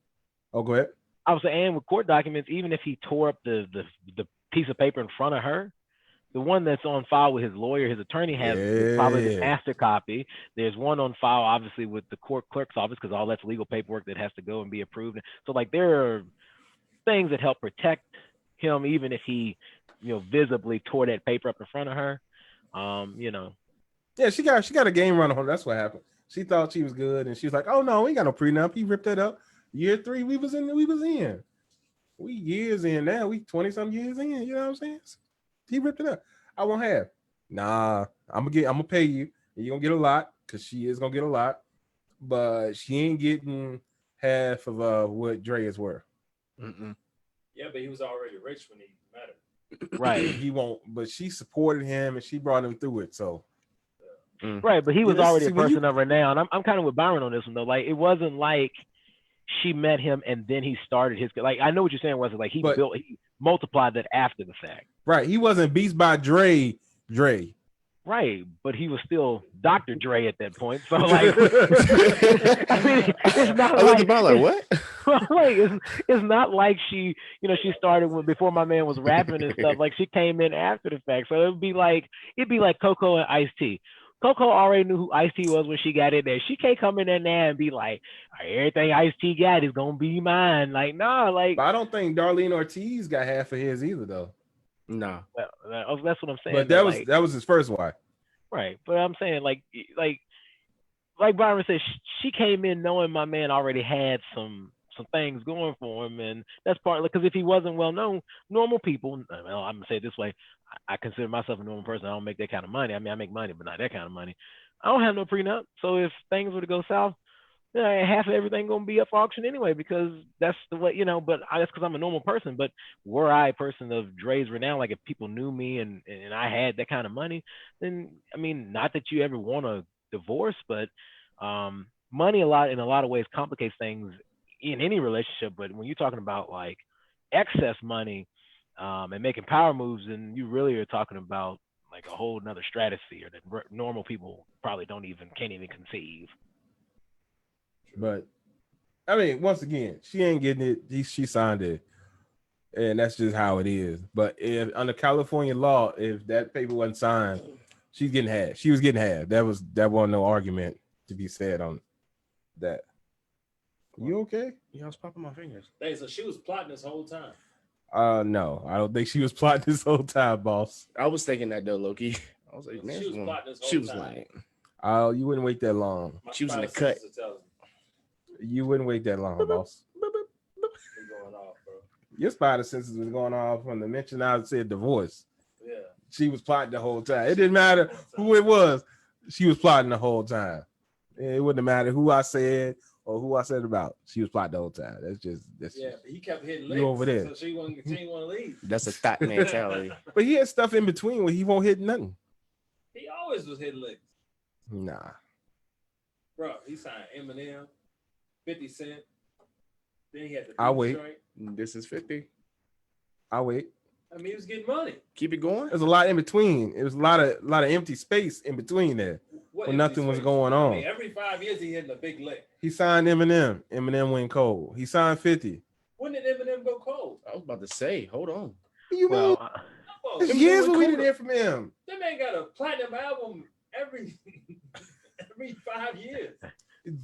A: Oh, go ahead.
D: I was saying with court documents, even if he tore up the piece of paper in front of her, the one that's on file with his lawyer, his attorney has probably the master copy. There's one on file, obviously, with the court clerk's office because all that's legal paperwork that has to go and be approved. So, there are things that help protect him, even if he, visibly tore that paper up in front of her.
A: Yeah, she got a game run on her. That's what happened. She thought she was good, and she was like, "Oh no, we ain't got no prenup." He ripped that up. Year 3, we was in. We years in now. We 20-some years in. You know what I'm saying? He ripped it up. I won't have. Nah, I'm gonna pay you. You're gonna get a lot because she is gonna get a lot, but she ain't getting half of what Dre is worth.
B: Mm-mm.
C: Yeah, but he was already rich when he met her.
A: Right. He won't, but she supported him and she brought him through it. So
D: right, but he was already a person
A: you...
D: of renown. I'm kind of with Byron on this one though. Like it wasn't like she met him and then he started his I know what you're saying, was like he multiplied that after the fact.
A: Right. He wasn't beats by Dre.
D: Right, but he was still Dr. Dre at that point. So like I mean, it's not
B: I looked about like what?
D: Like it's not like she, she started before my man was rapping and stuff. Like she came in after the fact. So it'd be like Coco and Ice-T. Coco already knew who Ice-T was when she got in there. She can't come in there now and be like, everything Ice-T got is gonna be mine. Like, nah, like.
A: But I don't think Darlene Ortiz got half of his either, though.
B: Nah.
D: That's what I'm saying.
A: But
D: though,
A: that was his first wife.
D: Right. But I'm saying like Byron said, she came in knowing my man already had some things going for him, and that's partly because if he wasn't well known, normal people. Well, I'm gonna say it this way: I consider myself a normal person. I don't make that kind of money. I mean, I make money, but not that kind of money. I don't have no prenup, so if things were to go south, half of everything gonna be up for auction anyway because that's the way, But that's because I'm a normal person. But were I a person of Dre's renown, like if people knew me and I had that kind of money, then I mean, not that you ever want a divorce, but money in a lot of ways complicates things in any relationship. But when you're talking about like excess money and making power moves, then you really are talking about like a whole nother stratosphere that normal people probably can't even conceive.
A: But I mean, once again, she ain't getting it. She signed it, and that's just how it is. But if under California law, if that paper wasn't signed, she's getting half. She was getting half. That wasn't no argument to be said on that. You okay?
B: Yeah, I was popping my fingers.
C: Hey, so she was plotting this whole time.
A: No, I don't think she was plotting this whole time, boss.
B: I was thinking that though, Loki. I was like, man,
C: she was plotting this whole
B: she was
C: time.
B: like,
A: You wouldn't wait that long.
B: She was in the cut.
A: You wouldn't wait that long, boss.
C: Going off, bro.
A: Your spider senses was going off from the mention I said divorce.
C: Yeah.
A: She was plotting the whole time. It didn't matter who it was. She was plotting the whole time. It wouldn't have mattered who I said or who I said about. She was plotting the whole time. That's
C: yeah. He kept hitting licks,
A: you over there.
C: So she didn't want to leave.
B: That's a thought mentality.
A: But he had stuff in between where he won't hit nothing.
C: He always was hitting licks.
A: Nah.
C: Bro, he signed Eminem, 50 Cent. Then he had the
A: I'll wait.
C: Joint.
B: This is 50.
A: I'll wait.
C: I mean, he was getting money.
B: Keep it going.
A: There's a lot in between. It was a lot of empty space in between there. When nothing was going on.
C: I mean, every 5 years he hitting a big lick.
A: He signed Eminem. Eminem went cold. He signed 50.
C: When did Eminem go cold?
B: I was about to say, hold on.
A: You mean? It's years we didn't hear from him.
C: That man got a platinum album every 5 years.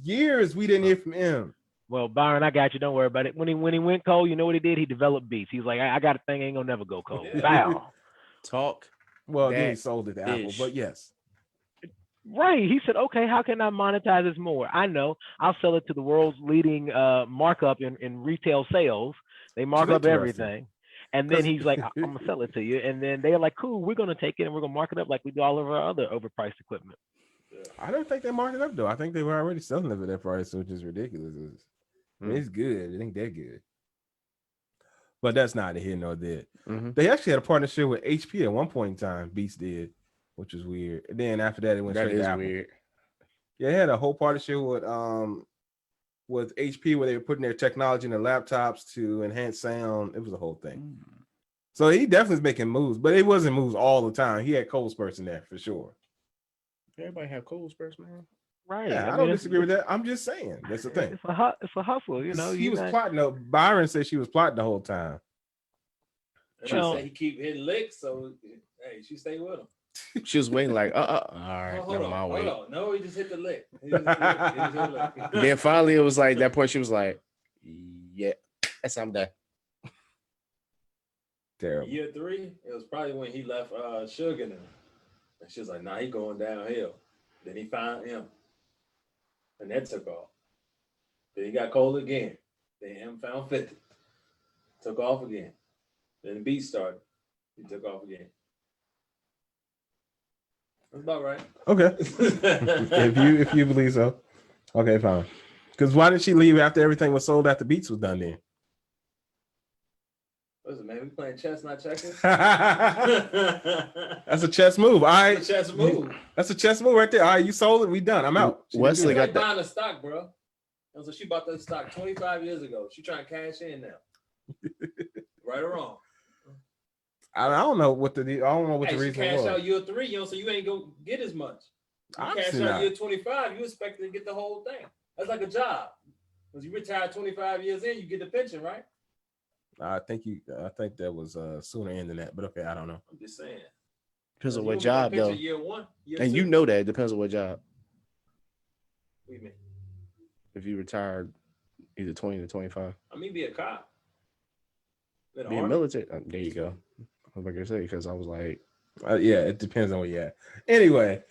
A: Years we didn't hear from him.
D: Well, Byron, I got you. Don't worry about it. When he went cold, you know what he did? He developed beats. He's like, I got a thing, ain't gonna never go cold. Bow.
B: Talk.
A: Well, then he sold it to Apple, but yes.
D: Right. He said, okay, how can I monetize this more? I know. I'll sell it to the world's leading markup in retail sales. They mark up everything. And then he's like, I'm going to sell it to you. And then they're like, cool, we're going to take it and we're going to mark it up like we do all of our other overpriced equipment.
A: I don't think they marked it up, though. I think they were already selling it at that price, which is ridiculous. I mean, it's good. It ain't that good. But that's not here nor there.
B: Mm-hmm.
A: They actually had a partnership with HP at one point in time. Beats did, which was weird. And then after that, it went straight to Apple. Weird. Yeah, they had a whole partnership with HP where they were putting their technology in their laptops to enhance sound. It was a whole thing. So he definitely is making moves, but it wasn't moves all the time. He had cold spurts in there for sure.
B: Everybody have cold spurts, man.
D: Right.
A: Yeah, I don't disagree with that. I'm just saying that's the thing.
D: It's a hustle, you know.
A: He was plotting. Byron said she was plotting the whole time.
C: Said he keep hitting licks, so hey, she stay with him.
B: She was waiting like, all right,
C: hold on. No, he just hit the lick.
B: Then finally it was like that point. She was like, yeah, that's I'm done.
A: Terrible.
C: Year 3, it was probably when he left Sugar in. And she was like, nah, he going downhill. Then he found him. And that took off. Then he got cold again. Then him found 50. Took off again. Then the beat started. He took off again. That's about right.
A: Okay. if you believe so. Okay, fine. Because why did she leave after everything was sold after Beats was done then?
C: Listen, man, we playing chess, not checkers.
A: That's a chess move. All right.
C: That's a chess move.
A: That's a chess move right there. All right, you sold it. We done. I'm out.
B: Wesley got
C: buying the stock, bro. And so she bought that stock 25 years ago. She trying to cash in now. Right or wrong?
A: I don't know what the reason was.
C: Cash out year 3, so you ain't gonna get as much. You cash out year 25, you expect to get the whole thing. That's like a job. Because you retire 25 years in, you get the pension, right?
A: I think that was sooner in than that, but okay, I don't know.
C: I'm just saying.
B: Depends on
C: You
B: what
C: gonna
B: job
C: be in that
B: though.
C: picture Year 1, year
B: And
C: 2?
B: you know that it depends on what job.
C: What do you mean?
B: If you retired either 20 to 25.
C: I mean, be a cop. In the
B: Being
C: Army?
B: military. There you go. I was about to say because I was like,
A: yeah, it depends on where you're at. Anyway,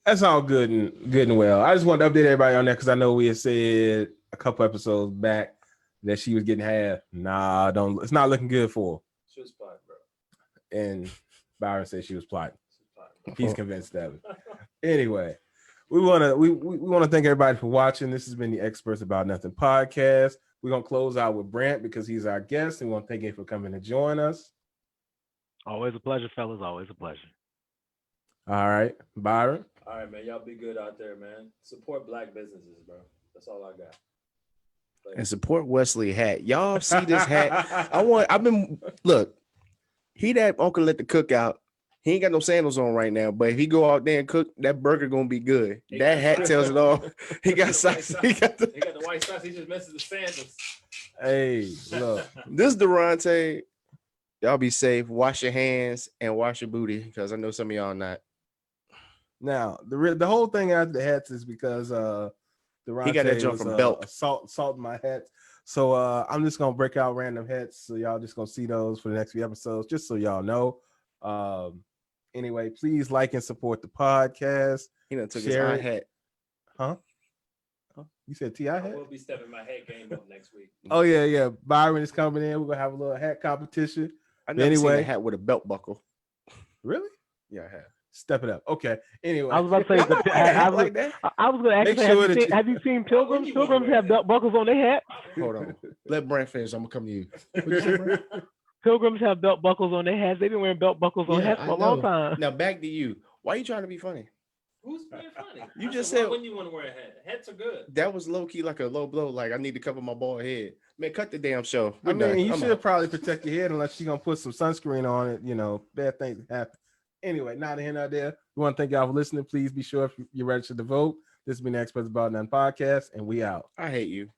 A: that's all good and well. I just wanted to update everybody on that because I know we had said a couple episodes back that she was getting half. Nah, don't. It's not looking good for
C: She was plotting, bro.
A: her. And Byron said she was plotting.
C: She was plotting, bro.
A: He's convinced of it. Anyway, we want to thank everybody for watching. This has been the Experts About Nothing podcast. We're gonna close out with Brant because he's our guest, and we want to thank him for coming to join us.
D: Always a pleasure, fellas. Always a pleasure.
A: All right, Byron.
C: All right, man. Y'all be good out there, man. Support black businesses, bro. That's all I got.
B: and support Wesley hat. Y'all see this hat? Look, he that uncle at the cookout. He ain't got no sandals on right now, but if he go out there and cook, that burger gonna be good. That hat tells it all. He got socks. He got the
C: white socks. He just misses the sandals.
A: Hey, look.
B: This Durante. Y'all be safe. Wash your hands and wash your booty because I know some of y'all not.
A: Now the whole thing after the hats is because
B: He got that jump from Belt.
A: Salt in my hats. So I'm just gonna break out random hats. So y'all just gonna see those for the next few episodes, just so y'all know. Anyway, please like and support the podcast.
B: He done took
A: Share
B: his
A: it.
B: hat.
A: Huh? You said T.I.
C: I
A: hat?
C: will be stepping my head game up next week.
A: Oh yeah. Byron is coming in. We're gonna have a little hat competition.
B: I never seen
A: Anyway.
B: a hat with a belt buckle.
A: Really?
B: Yeah, I have.
A: Step it up. Okay. Anyway,
D: I was about to say, I was going to
A: Make
D: ask
A: sure
D: you,
A: that
D: have you seen Pilgrims?
C: you wanna
D: Pilgrims
C: wear
D: have
C: that?
D: belt buckles on their hat.
B: Hold on. Let Brant finish. I'm gonna come to you. What'd you say, Brant?
D: Pilgrims have belt buckles on their hats. They've been wearing belt buckles on hats
B: I
D: for a long
B: know.
D: time.
B: Now back to you. Why are you trying to be funny?
C: Who's being funny?
B: You
C: I
B: just
C: why
B: said-
C: wouldn't you want to wear a hat? Hats are good.
B: That was low key like a low blow. Like I need to cover my bald head. Man, cut the damn show. We're
A: I mean,
B: done.
A: you
B: I'm
A: should
B: out.
A: probably protect your head unless you're gonna put some sunscreen on it. You know, bad things happen. Anyway, not here, not there. We want to thank y'all for listening. Please be sure if you're registered to vote. This has been the Experts About None podcast, and we out.
B: I hate you.